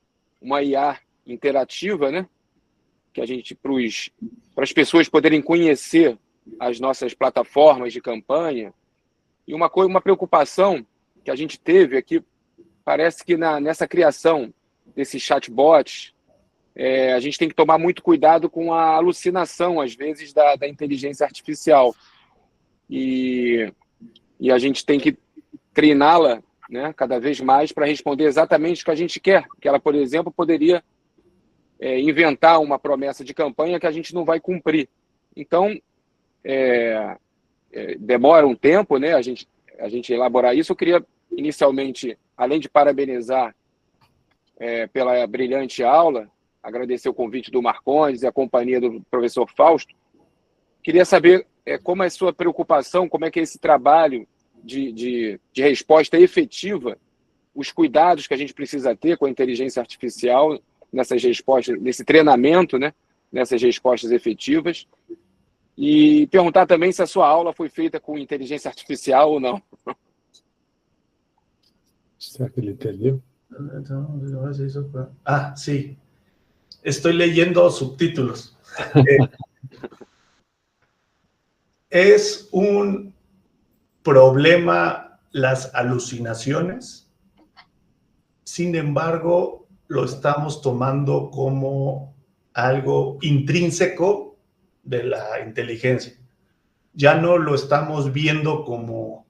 IA interativa, né, que a gente, para as pessoas poderem conhecer as nossas plataformas de campanha. E uma preocupação que a gente teve aqui, parece que nessa criação desses chatbots, a gente tem que tomar muito cuidado com a alucinação, às vezes, da inteligência artificial. E a gente tem que treiná-la, né, cada vez mais para responder exatamente o que a gente quer. Que ela, por exemplo, poderia inventar uma promessa de campanha que a gente não vai cumprir. Então, demora um tempo, né, a gente elaborar isso. Eu queria, inicialmente, além de parabenizar pela brilhante aula, agradecer o convite do Marcondes e a companhia do professor Fausto. Queria saber como é a sua preocupação, como é que é esse trabalho de resposta efetiva, os cuidados que a gente precisa ter com a inteligência artificial nessas respostas, nesse treinamento, né, nessas respostas efetivas. E perguntar também se a sua aula foi feita com inteligência artificial ou não. Será que ele entendeu? Ah, sí. Estoy leyendo subtítulos. ¿Es un problema las alucinaciones? Sin embargo, lo estamos tomando como algo intrínseco de la inteligencia. Ya no lo estamos viendo como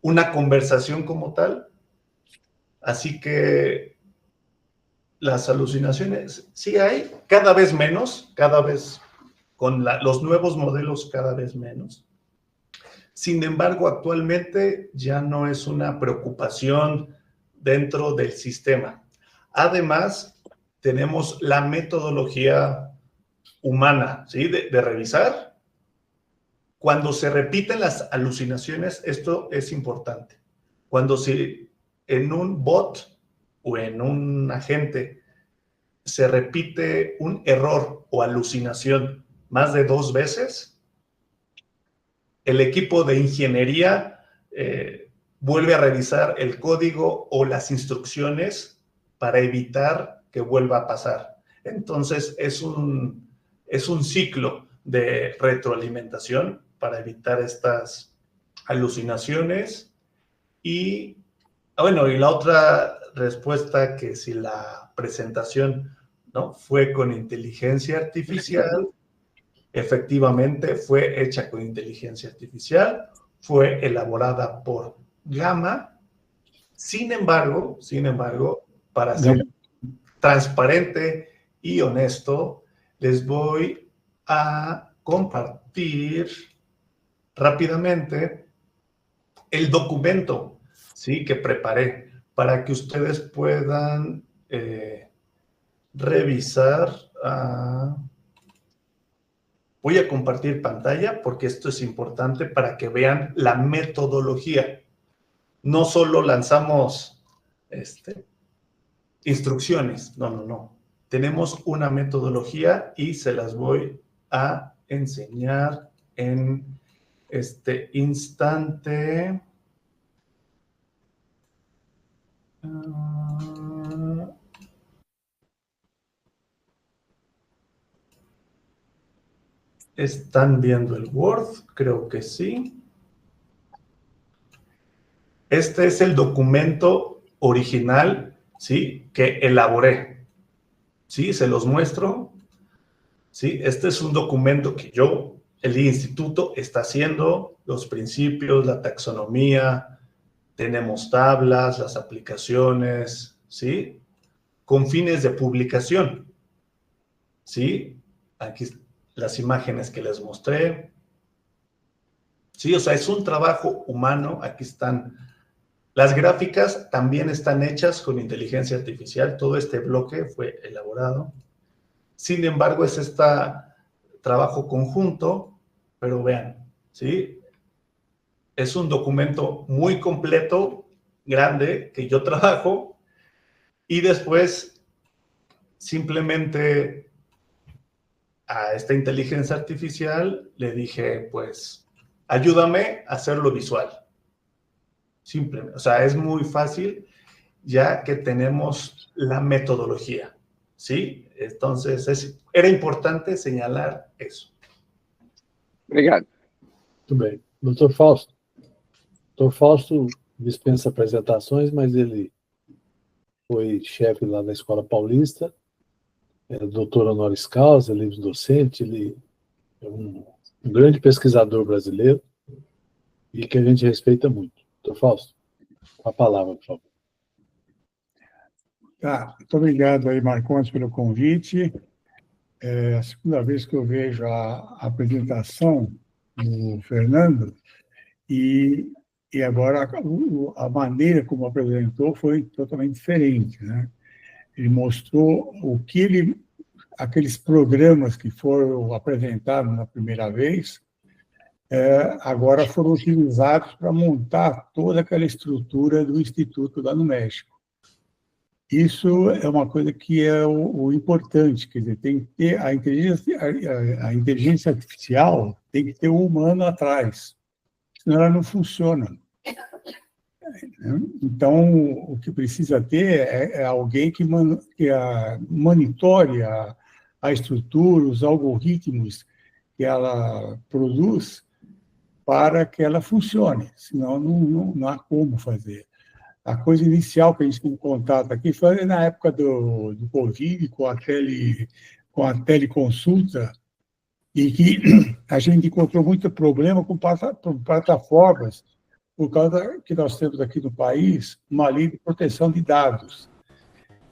una conversación como tal. Así que las alucinaciones sí hay, cada vez menos, cada vez con los nuevos modelos cada vez menos. Sin embargo, actualmente ya no es una preocupación dentro del sistema. Además, tenemos la metodología humana, ¿sí? De revisar. Cuando se repiten las alucinaciones, esto es importante. Cuando en un bot o en un agente se repite un error o alucinación más de 2 veces, el equipo de ingeniería vuelve a revisar el código o las instrucciones para evitar que vuelva a pasar. Entonces, es un ciclo de retroalimentación para evitar estas alucinaciones. Y, bueno, y la otra respuesta, que si la presentación, ¿no?, fue con inteligencia artificial, efectivamente fue hecha con inteligencia artificial, fue elaborada por Gamma. Sin embargo, para ser transparente y honesto, les voy a compartir rápidamente el documento, ¿sí?, que preparé para que ustedes puedan revisar. Voy a compartir pantalla porque esto es importante para que vean la metodología. No solo lanzamos instrucciones, no. Tenemos una metodología y se las voy a enseñar en este instante. ¿Están viendo el Word? Creo que sí. Este es el documento original, ¿sí?, que elaboré. ¿Sí? Se los muestro. ¿Sí? Este es un documento que el instituto está haciendo, los principios, la taxonomía, tenemos tablas, las aplicaciones, ¿sí?, con fines de publicación. ¿Sí? Aquí las imágenes que les mostré. Sí, o sea, es un trabajo humano. Aquí están. Las gráficas también están hechas con inteligencia artificial. Todo este bloque fue elaborado. Sin embargo, es trabajo conjunto, pero vean, ¿sí? Es un documento muy completo, grande, que yo trabajo, y después simplemente a esta inteligencia artificial le dije, pues, ayúdame a hacerlo visual. Simplemente, o sea, es muy fácil ya que tenemos la metodología, ¿sí? Entonces, era importante señalar eso. Obrigado. Muito bem. Dr. Fausto. Dr. Fausto dispensa apresentações, mas ele foi chefe lá da Escola Paulista, é doutor honoris causa, livre-docente, ele é um grande pesquisador brasileiro e que a gente respeita muito. Doutor Fausto, com a palavra, por favor. Tá, muito obrigado aí, Marcondes, pelo convite. É a segunda vez que eu vejo a apresentação do Fernando e agora a maneira como apresentou foi totalmente diferente, né? Ele mostrou aqueles programas que foram apresentados na primeira vez, agora foram utilizados para montar toda aquela estrutura do Instituto lá no México. Isso é uma coisa que é o importante, quer dizer, tem que ter a inteligência artificial, tem que ter o humano atrás, senão ela não funciona. Então, o que precisa ter é alguém que monitore a estrutura, os algoritmos que ela produz para que ela funcione, senão não há como fazer. A coisa inicial que a gente tem contato aqui foi na época do Covid, com a teleconsulta, e que a gente encontrou muito problema com plataformas, por causa que nós temos aqui no país uma lei de proteção de dados.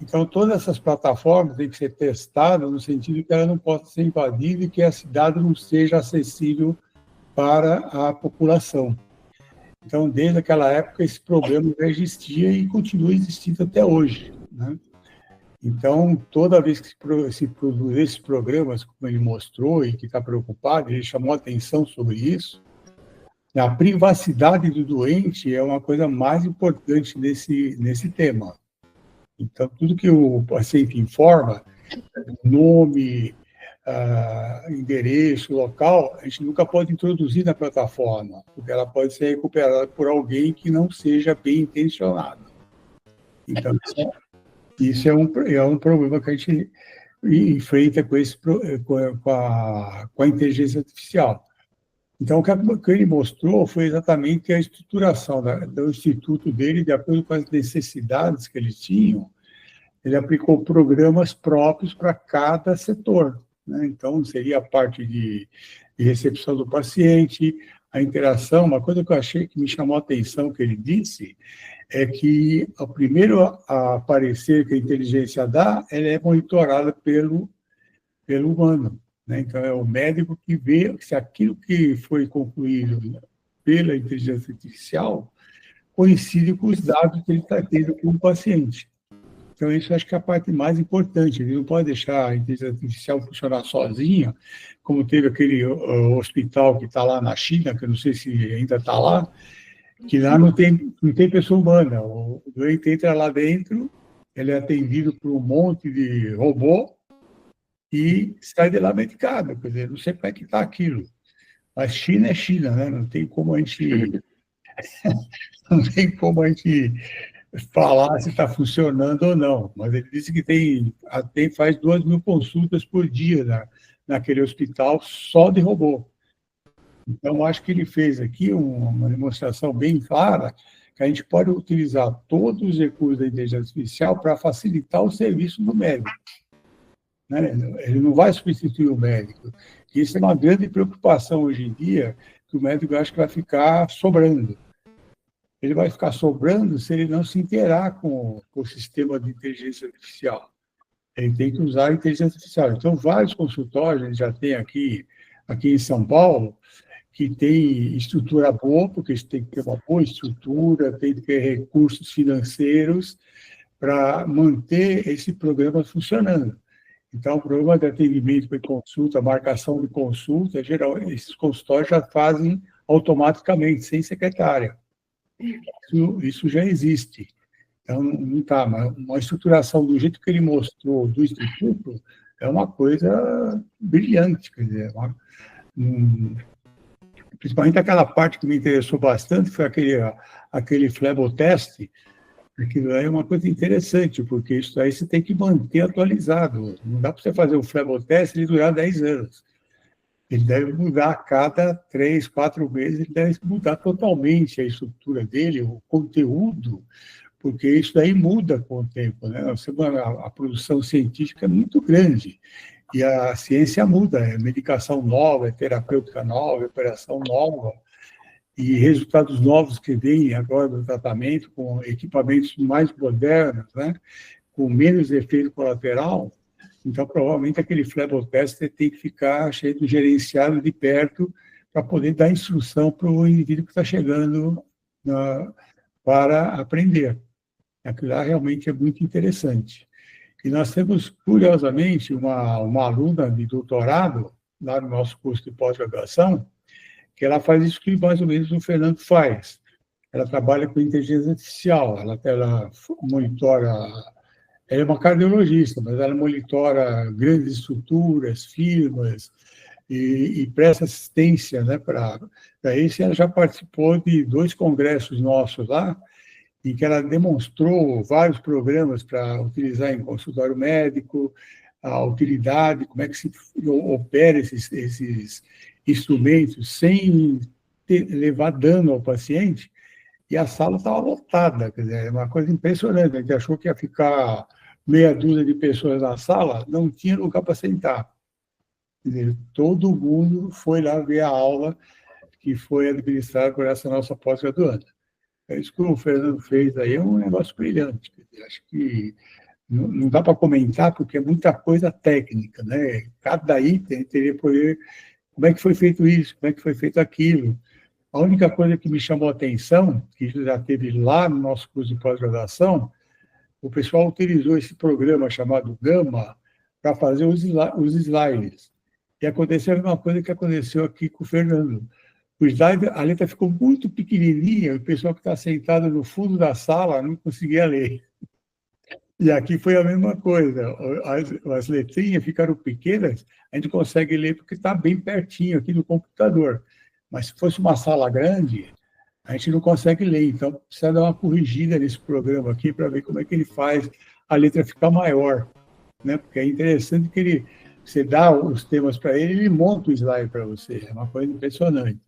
Então, todas essas plataformas têm que ser testadas no sentido que ela não possa ser invadida e que esse dado não seja acessível para a população. Então, desde aquela época, esse problema já existia e continua existindo até hoje, né? Então, toda vez que se produz esses programas, como ele mostrou, e que está preocupado, ele chamou a atenção sobre isso, a privacidade do doente é uma coisa mais importante nesse tema. Então, tudo que o paciente informa, nome, endereço, local, a gente nunca pode introduzir na plataforma, porque ela pode ser recuperada por alguém que não seja bem intencionado. Então, isso é um problema que a gente enfrenta com a inteligência artificial. Então, o que ele mostrou foi exatamente a estruturação do instituto dele, de acordo com as necessidades que eles tinham. Ele aplicou programas próprios para cada setor, né? Então, seria a parte de recepção do paciente, a interação. Uma coisa que eu achei que me chamou a atenção que ele disse é que o primeiro a aparecer que a inteligência dá, ela é monitorada pelo humano, né? Então, é o médico que vê se aquilo que foi concluído pela inteligência artificial coincide com os dados que ele está tendo com o paciente. Então, isso eu acho que é a parte mais importante. Ele não pode deixar a inteligência artificial funcionar sozinha, como teve aquele hospital que está lá na China, que eu não sei se ainda está lá, que lá não tem pessoa humana. O doente entra lá dentro, ele é atendido por um monte de robô e sai de lá medicado. Quer dizer, não sei como é que está aquilo. Mas China é China, né? Não tem como a gente falar se está funcionando ou não. Mas ele disse que faz 2.000 consultas por dia naquele hospital só de robô. Então, acho que ele fez aqui uma demonstração bem clara que a gente pode utilizar todos os recursos da inteligência artificial para facilitar o serviço do médico, né? Ele não vai substituir o médico. Isso é uma grande preocupação hoje em dia, que o médico acha que vai ficar sobrando. Ele vai ficar sobrando se ele não se inteirar com o sistema de inteligência artificial. Ele tem que usar a inteligência artificial. Então, vários consultórios a gente já tem aqui em São Paulo, que tem estrutura boa, porque tem que ter uma boa estrutura, tem que ter recursos financeiros para manter esse programa funcionando. Então, o programa de atendimento e consulta, marcação de consulta, geralmente, esses consultórios já fazem automaticamente, sem secretária. Isso já existe. Então, não está, mas uma estruturação do jeito que ele mostrou do Instituto é uma coisa brilhante, quer dizer, principalmente aquela parte que me interessou bastante, foi aquele fleboteste, aquilo aí é uma coisa interessante, porque isso aí você tem que manter atualizado. Não dá para você fazer um fleboteste e durar 10 anos. Ele deve mudar a cada 3, 4 meses, ele deve mudar totalmente a estrutura dele, o conteúdo, porque isso daí muda com o tempo, né? A produção científica é muito grande, e a ciência muda, é medicação nova, é terapêutica nova, é operação nova, e resultados novos que vêm agora do tratamento, com equipamentos mais modernos, né? Com menos efeito colateral. Então, provavelmente, aquele flebotester tem que ficar gerenciado de perto para poder dar instrução para o indivíduo que está chegando para aprender. Aquilo lá realmente é muito interessante. E nós temos, curiosamente, uma aluna de doutorado, lá no nosso curso de pós-graduação, que ela faz isso que mais ou menos o Fernando faz. Ela trabalha com inteligência artificial, ela monitora... Ela é uma cardiologista, mas ela monitora grandes estruturas, firmas, e presta assistência, né, para isso. Ela já participou de 2 congressos nossos lá, em que ela demonstrou vários programas para utilizar em consultório médico, a utilidade, como é que se opera esses instrumentos sem levar dano ao paciente, e a sala estava lotada, quer dizer, é uma coisa impressionante. A gente achou que ia ficar meia dúzia de pessoas na sala, não tinha lugar para sentar. Quer dizer, todo mundo foi lá ver a aula que foi administrada por essa nossa pós-graduanda. Isso que o Fernando fez aí é um negócio brilhante. Acho que não dá para comentar, porque é muita coisa técnica, né? Cada item teria poder... Como é que foi feito isso? Como é que foi feito aquilo? A única coisa que me chamou a atenção, que já teve lá no nosso curso de pós-graduação, o pessoal utilizou esse programa chamado Gama para fazer os slides. E aconteceu a mesma coisa que aconteceu aqui com o Fernando. O slide, a letra ficou muito pequenininha, o pessoal que está sentado no fundo da sala não conseguia ler. E aqui foi a mesma coisa. As letrinhas ficaram pequenas, a gente consegue ler porque está bem pertinho aqui do computador. Mas se fosse uma sala grande, a gente não consegue ler. Então, precisa dar uma corrigida nesse programa aqui para ver como é que ele faz a letra ficar maior, né? Porque é interessante que você dá os temas para ele monta o slide para você. É uma coisa impressionante.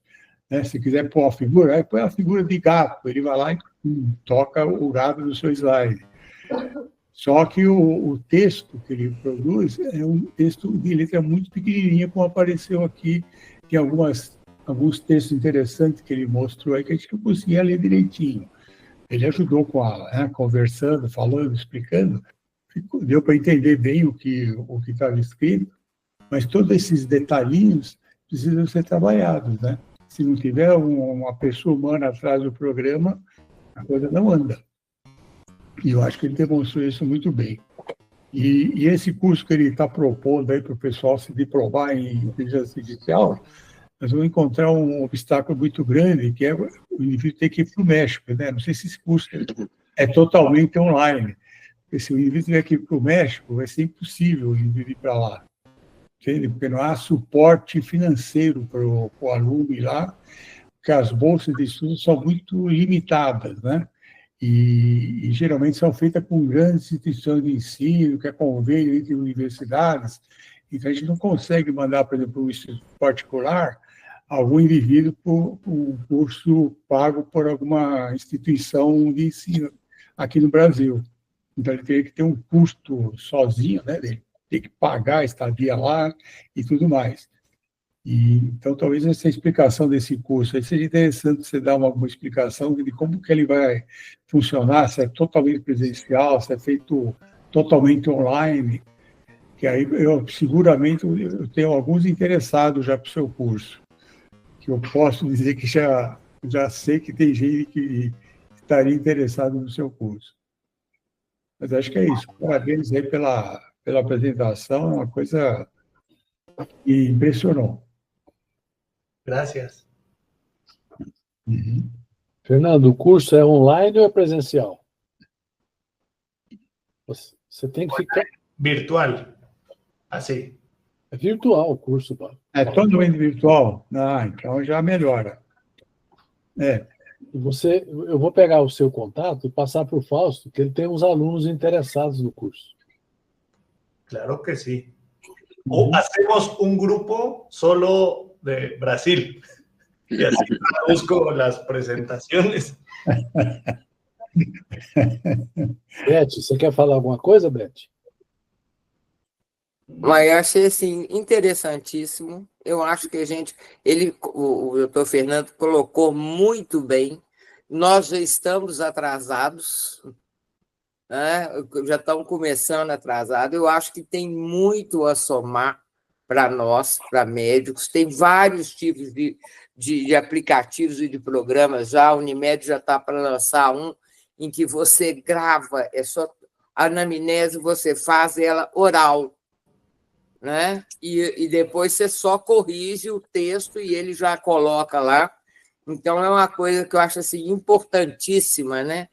Né? Se quiser pôr uma figura, aí põe a figura de gato. Ele vai lá e toca o gato no seu slide. Só que o texto que ele produz é um texto de letra muito pequenininha, como apareceu aqui. Tem alguns textos interessantes que ele mostrou aí que a gente não conseguia ler direitinho. Ele ajudou conversando, falando, explicando. Deu para entender bem o que estava escrito, mas todos esses detalhinhos precisam ser trabalhados, né? Se não tiver uma pessoa humana atrás do programa, a coisa não anda. E eu acho que ele demonstrou isso muito bem. E esse curso que ele está propondo aí para o pessoal se diplomar em inteligência artificial, nós vamos encontrar um obstáculo muito grande, que é o indivíduo ter que ir para o México, né? Não sei se esse curso é totalmente online. Porque se o indivíduo tiver que ir para o México, vai ser impossível o indivíduo ir para lá. Entende? Porque não há suporte financeiro para o aluno ir lá, porque as bolsas de estudo são muito limitadas, né? E geralmente são feitas com grandes instituições de ensino, que é convênio entre universidades. Então, a gente não consegue mandar, por exemplo, um instituto particular, algum indivíduo por um curso pago por alguma instituição de ensino aqui no Brasil. Então, ele teria que ter um custo sozinho, né? Ele tem que pagar a estadia lá e tudo mais. Então, talvez essa explicação desse curso aí seja interessante você dar alguma explicação de como que ele vai funcionar, se é totalmente presencial, se é feito totalmente online, que aí seguramente eu tenho alguns interessados já para o seu curso, que eu posso dizer que já sei que tem gente que estaria interessado no seu curso. Mas acho que é isso. Parabéns aí pela apresentação, é uma coisa que impressionou. Gracias. Uhum. Fernando, o curso é online ou é presencial? Você tem que ficar... Virtual. Assim. É virtual o curso, Paulo. É totalmente virtual? Então já melhora. Eu vou pegar o seu contato e passar para o Fausto, que ele tem uns alunos interessados no curso. Claro que sí. O hacemos un grupo solo de Brasil. Y así busco las presentaciones. Beth, você quer falar alguma coisa, Beth? Mas eu achei assim, interessantíssimo. Eu acho que o doutor Fernando colocou muito bem. Nós já estamos atrasados, né? Já estamos começando atrasados. Eu acho que tem muito a somar para nós, para médicos. Tem vários tipos de aplicativos e de programas já. A Unimed já está para lançar um em que você grava, é só a anamnese, você faz ela oral, né? E depois você só corrige o texto e ele já coloca lá. Então, é uma coisa que eu acho assim, importantíssima, né?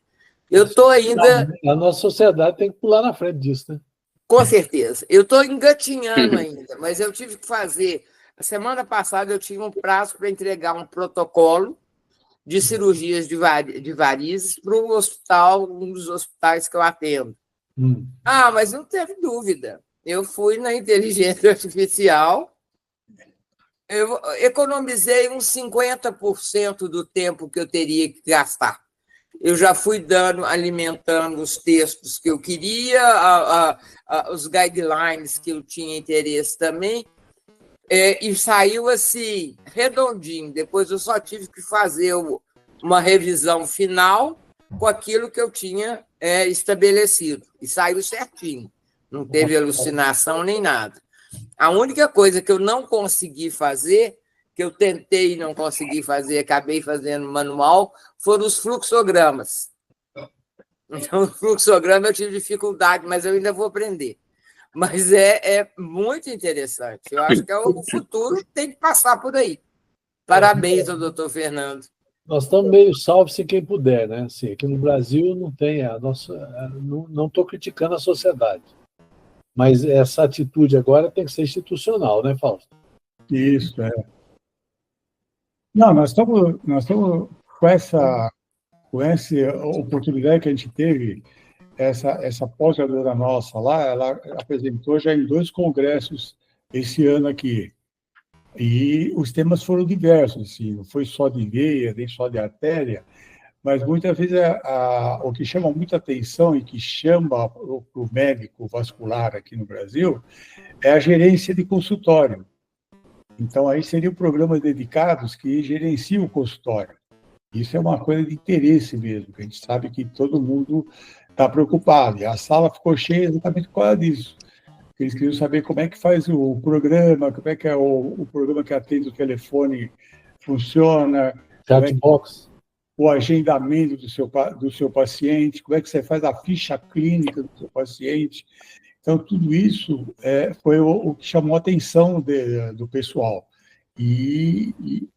Eu estou ainda... A nossa sociedade tem que pular na frente disso, né? Com certeza. Eu estou engatinhando ainda, mas eu tive que fazer... A semana passada eu tinha um prazo para entregar um protocolo de cirurgias de varizes para um dos hospitais que eu atendo. Ah, mas não teve dúvida. Eu fui na inteligência artificial, eu economizei uns 50% do tempo que eu teria que gastar. Eu já fui alimentando os textos que eu queria, os guidelines que eu tinha interesse também, e saiu assim, redondinho. Depois eu só tive que fazer uma revisão final com aquilo que eu tinha estabelecido. E saiu certinho. Não teve alucinação nem nada. A única coisa que eu não consegui fazer, que eu tentei e não consegui fazer, acabei fazendo manual, foram os fluxogramas. Então, o fluxograma eu tive dificuldade, mas eu ainda vou aprender. Mas é muito interessante. Eu acho que o futuro tem que passar por aí. Parabéns ao doutor Fernando. Nós estamos meio salve-se quem puder, né? Assim, aqui no Brasil não tem a nossa... Não estou criticando a sociedade. Mas essa atitude agora tem que ser institucional, né, Fausto? Isso, é. Não, nós estamos com essa oportunidade que a gente teve, essa pós-graduação nossa lá, ela apresentou já em 2 congressos esse ano aqui. E os temas foram diversos, assim, não foi só de veia, nem só de artéria, mas muitas vezes o que chama muita atenção e que chama para o médico vascular aqui no Brasil é a gerência de consultório. Então, aí seriam programas dedicados que gerenciam o consultório. Isso é uma coisa de interesse mesmo, que a gente sabe que todo mundo está preocupado. E a sala ficou cheia exatamente por causa disso. Eles queriam saber como é que faz o programa, como é que é o programa que atende o telefone funciona, Chatbox. o agendamento do seu paciente, como é que você faz a ficha clínica do seu paciente. Então, tudo isso foi o que chamou a atenção do pessoal. E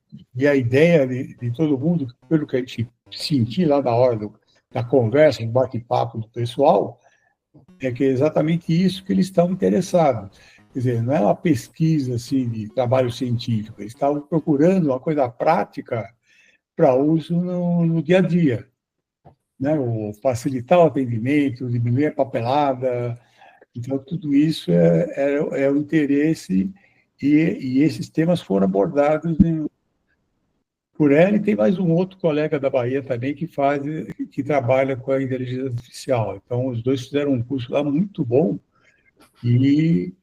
a ideia de todo mundo, pelo que a gente sentiu lá na hora da conversa, do bate-papo do pessoal, é que é exatamente isso que eles estão interessados. Quer dizer, não é uma pesquisa assim, de trabalho científico, eles estavam procurando uma coisa prática para uso no dia a dia, né? Facilitar o atendimento, diminuir a papelada. Então, tudo isso é o interesse e esses temas foram abordados por ela, e tem mais um outro colega da Bahia também que trabalha com a inteligência artificial. Então, os dois fizeram um curso lá muito bom e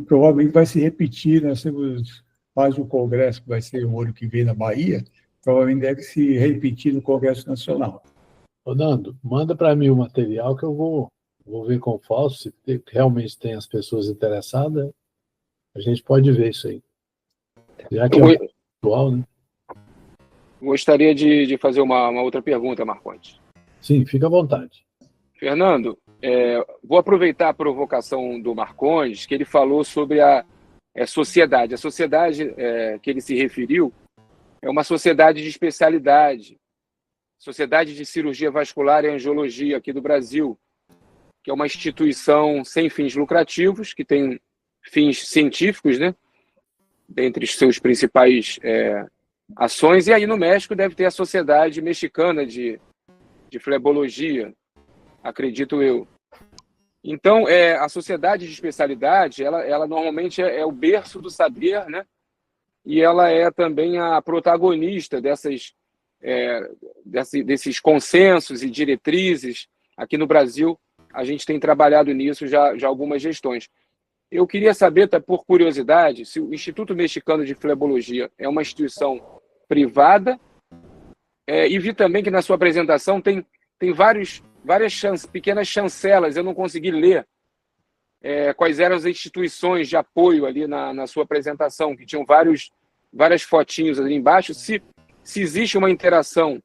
provavelmente vai se repetir. Nós temos mais um congresso que vai ser o ano que vem na Bahia, provavelmente deve se repetir no Congresso Nacional. Ô, Nando, manda para mim o material que eu vou ver com o Fausto, se realmente tem as pessoas interessadas, a gente pode ver isso aí. Já que é atual, né? Gostaria de fazer uma outra pergunta, Marcondes. Sim, fica à vontade. Fernando, vou aproveitar a provocação do Marcondes, que ele falou sobre a sociedade. A sociedade que ele se referiu é uma sociedade de especialidade, Sociedade de Cirurgia Vascular e Angiologia aqui do Brasil, que é uma instituição sem fins lucrativos, que tem fins científicos, né, dentre os seus principais ações. E aí no México deve ter a Sociedade Mexicana de Flebologia, acredito eu. Então, a sociedade de especialidade, ela normalmente é o berço do saber, né? E ela é também a protagonista dessas desses consensos e diretrizes. Aqui no Brasil, a gente tem trabalhado nisso já algumas gestões. Eu queria saber, tá, por curiosidade, se o Instituto Mexicano de Flebologia é uma instituição privada, e vi também que na sua apresentação tem várias pequenas chancelas, eu não consegui ler quais eram as instituições de apoio ali na sua apresentação, que tinham várias fotinhos ali embaixo, se existe uma interação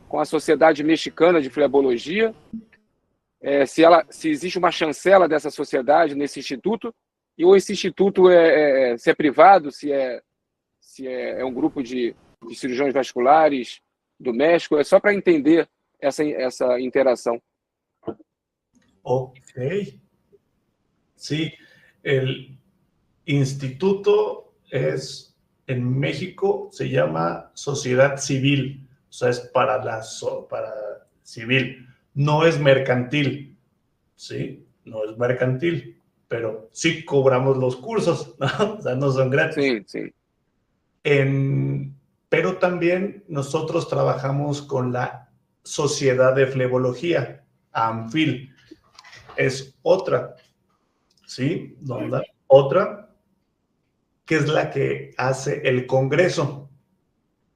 com a Sociedade Mexicana de Flebologia, se existe uma chancela dessa sociedade nesse instituto, ou esse instituto se é privado, se é um grupo de cirurgiões vasculares do México, só para entender essa interação. Ok. Sí, el instituto en México se llama Sociedad Civil, o sea, es para civil, no es mercantil, ¿sí? No es mercantil, pero sí cobramos los cursos, ¿no? O sea, no son gratis. Sí. Pero también nosotros trabajamos con la Sociedad de Flebología, AMFIL, es otra, ¿sí? Otra, que es la que hace el Congreso,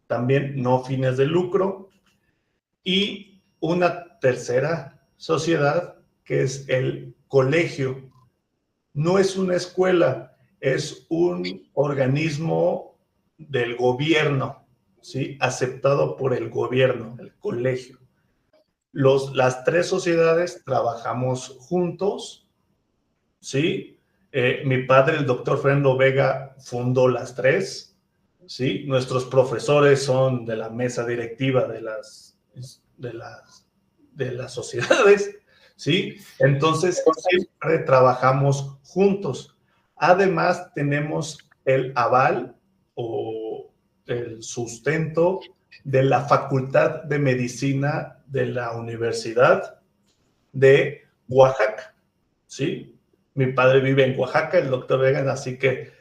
también no fines de lucro, y una tercera sociedad que es el colegio. No es una escuela, es un organismo del gobierno, ¿sí? Aceptado por el gobierno, el colegio. Las tres sociedades trabajamos juntos, ¿sí? Mi padre, el doctor Fernando Vega, fundó las tres, ¿sí? Nuestros profesores son de la mesa directiva de las sociedades, ¿sí? Entonces, siempre trabajamos juntos. Además, tenemos el aval o el sustento de la Facultad de Medicina de la Universidad de Oaxaca, ¿sí? Mi padre vive en Oaxaca, el doctor Vega, así que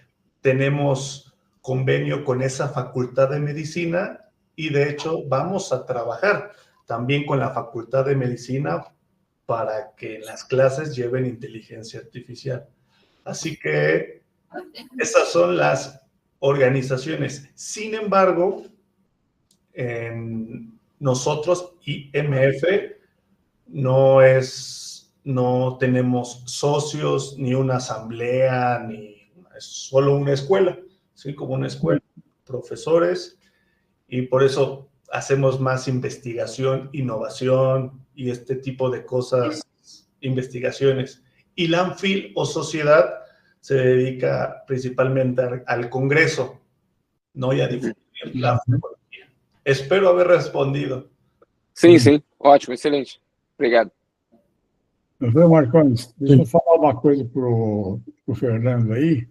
tenemos convenio con esa Facultad de Medicina y de hecho vamos a trabajar también con la Facultad de Medicina para que las clases lleven inteligencia artificial. Así que esas son las organizaciones. Sin embargo, nosotros, IMF, no tenemos socios, ni una asamblea, es solo una escuela, ¿sí? Como una escuela, profesores, y por eso hacemos más investigación, innovación y este tipo de cosas, investigaciones. Y la AMFIL o sociedad se dedica principalmente al Congreso, ¿no? Y a difundir la flebología. Espero haber respondido. Sim, ótimo, excelente. Obrigado. Doutor Marcones, deixa eu falar uma coisa para o Fernando aí.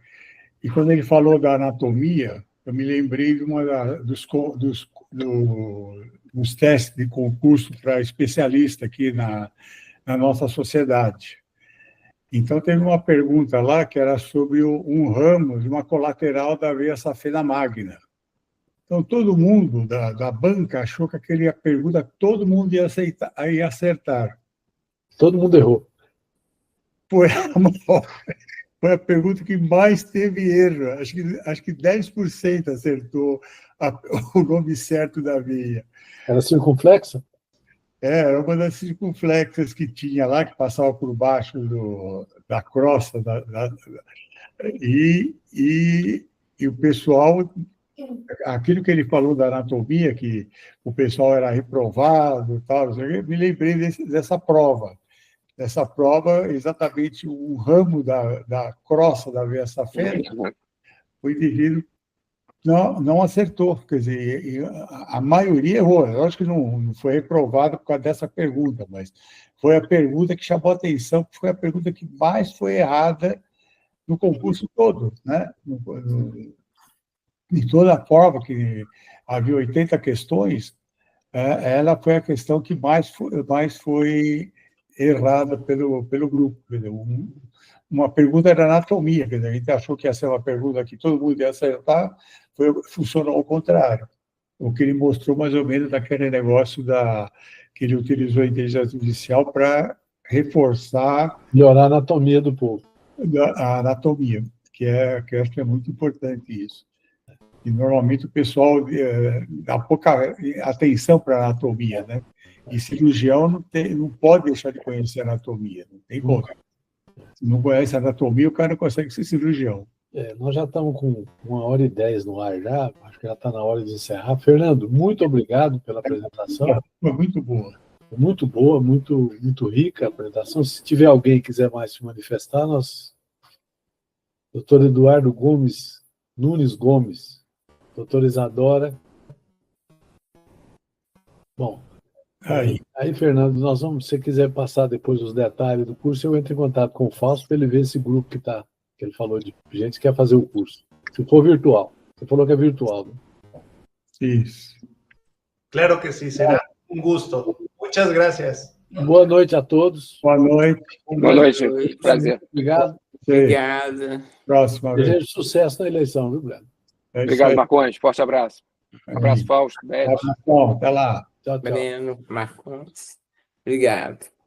E quando ele falou da anatomia, eu me lembrei de dos testes de concurso para especialista aqui na nossa sociedade. Então, teve uma pergunta lá que era sobre um ramo de uma colateral da veia safena magna. Então, todo mundo da banca achou que aquela pergunta todo mundo ia acertar. Todo mundo errou. Foi a pergunta que mais teve erro. Acho que 10% acertou o nome certo da veia. Era circunflexa? Era uma das circunflexas que tinha lá, que passava por baixo da crosta. E o pessoal, aquilo que ele falou da anatomia, que o pessoal era reprovado e tal, eu me lembrei dessa prova. Essa prova, exatamente o ramo da crosta da veia safena, o indivíduo não acertou. Quer dizer, a maioria errou. Eu acho que não foi reprovado por causa dessa pergunta, mas foi a pergunta que chamou a atenção, foi a pergunta que mais foi errada no concurso todo, né? Em toda a prova, que havia 80 questões, ela foi a questão que mais foi errada pelo grupo. Quer dizer, uma pergunta era anatomia, quer dizer, a gente achou que ia ser uma pergunta que todo mundo ia acertar, funcionou ao contrário. o que ele mostrou mais ou menos daquele negócio que ele utilizou a inteligência artificial para reforçar Melhorar a anatomia do povo. a anatomia, que eu acho que é muito importante isso. E normalmente o pessoal dá pouca atenção para a anatomia, né? E cirurgião não pode deixar de conhecer a anatomia, não tem como. Se não conhece a anatomia, o cara não consegue ser cirurgião. Nós já estamos com 1h10 no ar já, acho que já está na hora de encerrar. Fernando, muito obrigado pela apresentação. Foi muito boa. Muito boa, muito rica a apresentação. Se tiver alguém que quiser mais se manifestar, doutor Eduardo Nunes Gomes, doutora Isadora. Bom, aí, Fernando, se você quiser passar depois os detalhes do curso, eu entro em contato com o Fausto para ele ver esse grupo que ele falou de gente que quer fazer o curso. Se for virtual. Você falou que é virtual, né? Isso. Claro que sí, será un gusto. Muchas gracias. Boa noite a todos. Boa noite. Boa noite. Prazer. Obrigado. Obrigada. Próxima vez. Desejo sucesso na eleição, viu, Breno? Obrigado, Marcondes. Forte abraço. Abraço, Fausto. Beth. Até lá. Tchau, tchau. Breno, Marcondes. Obrigado.